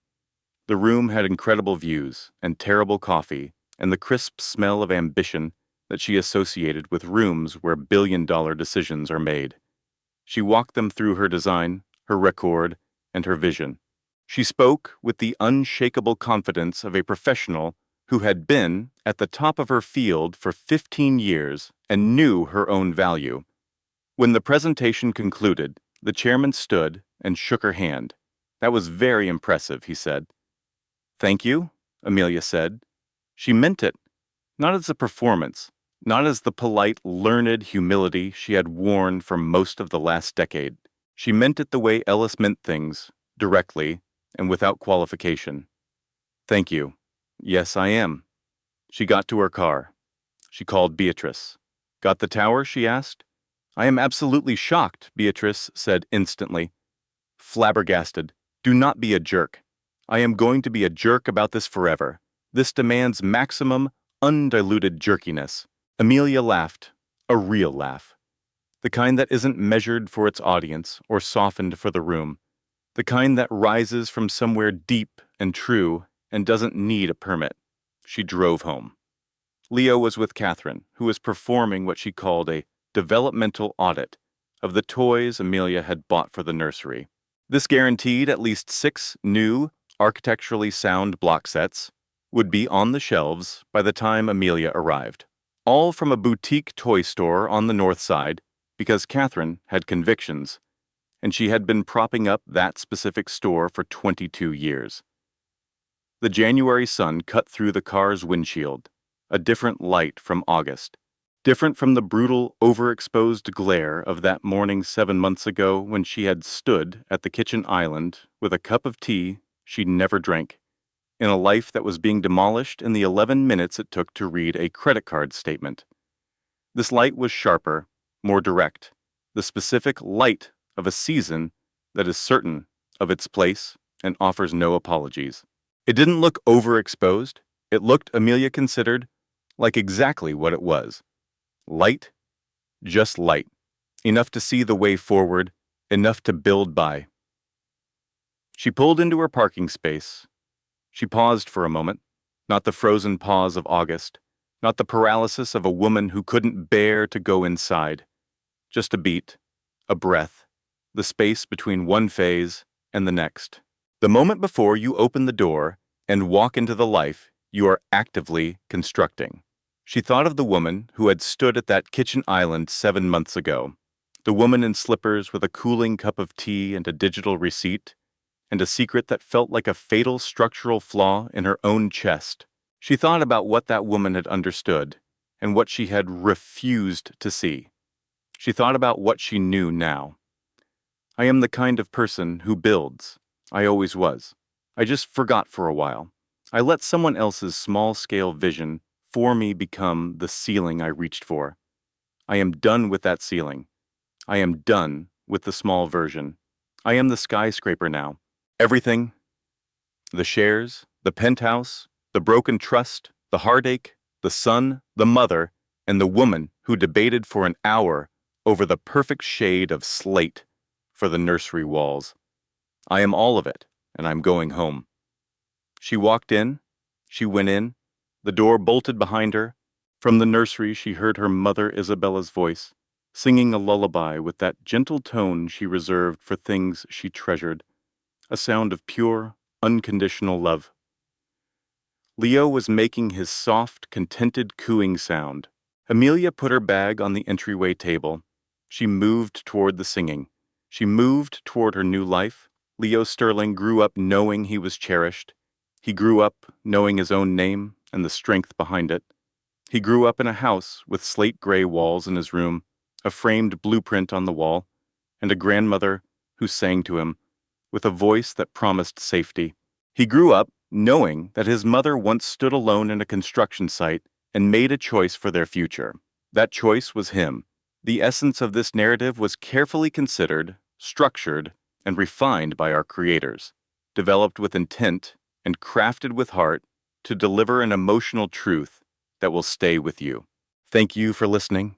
The room had incredible views and terrible coffee and the crisp smell of ambition that she associated with rooms where billion-dollar decisions are made. She walked them through her design, her record, and her vision. She spoke with the unshakable confidence of a professional who had been at the top of her field for 15 years and knew her own value. When the presentation concluded, the chairman stood and shook her hand. "That was very impressive," he said. "Thank you," Amelia said. She meant it, not as a performance, not as the polite, learned humility she had worn for most of the last decade. She meant it the way Ellis meant things, directly and without qualification. "Thank you. Yes, I am." She got to her car. She called Beatrice. "Got the tower?" she asked. "I am absolutely shocked," Beatrice said instantly. "Flabbergasted. Do not be a jerk. I am going to be a jerk about this forever. This demands maximum, undiluted jerkiness." Amelia laughed, a real laugh. The kind that isn't measured for its audience or softened for the room. The kind that rises from somewhere deep and true and doesn't need a permit. She drove home. Leo was with Catherine, who was performing what she called a developmental audit of the toys Amelia had bought for the nursery. This guaranteed at least 6 new, architecturally sound block sets would be on the shelves by the time Amelia arrived. All from a boutique toy store on the north side, because Catherine had convictions, and she had been propping up that specific store for 22 years. The January sun cut through the car's windshield, a different light from August, different from the brutal, overexposed glare of that morning 7 months ago when she had stood at the kitchen island with a cup of tea she never drank, in a life that was being demolished in the 11 minutes it took to read a credit card statement. This light was sharper, more direct, the specific light of a season that is certain of its place and offers no apologies. It didn't look overexposed. It looked, Amelia considered, like exactly what it was. Light, just light, enough to see the way forward, enough to build by. She pulled into her parking space. She paused for a moment, not the frozen pause of August, not the paralysis of a woman who couldn't bear to go inside. Just a beat, a breath, the space between one phase and the next. The moment before you open the door and walk into the life you are actively constructing. She thought of the woman who had stood at that kitchen island 7 months ago, the woman in slippers with a cooling cup of tea and a digital receipt, and a secret that felt like a fatal structural flaw in her own chest. She thought about what that woman had understood and what she had refused to see. She thought about what she knew now. I am the kind of person who builds. I always was. I just forgot for a while. I let someone else's small-scale vision for me become the ceiling I reached for. I am done with that ceiling. I am done with the small version. I am the skyscraper now. Everything, the shares, the penthouse, the broken trust, the heartache, the son, the mother, and the woman who debated for an hour over the perfect shade of slate for the nursery walls. I am all of it, and I'm going home. She walked in. She went in. The door bolted behind her. From the nursery, she heard her mother Isabella's voice. singing a lullaby with that gentle tone she reserved for things she treasured, a sound of pure, unconditional love. Leo was making his soft, contented cooing sound. Amelia put her bag on the entryway table. She moved toward the singing. She moved toward her new life. Leo Sterling grew up knowing he was cherished. He grew up knowing his own name and the strength behind it. He grew up in a house with slate gray walls in his room, a framed blueprint on the wall, and a grandmother who sang to him with a voice that promised safety. He grew up knowing that his mother once stood alone in a construction site and made a choice for their future. That choice was him. The essence of this narrative was carefully considered, structured, and refined by our creators, developed with intent and crafted with heart to deliver an emotional truth that will stay with you. Thank you for listening.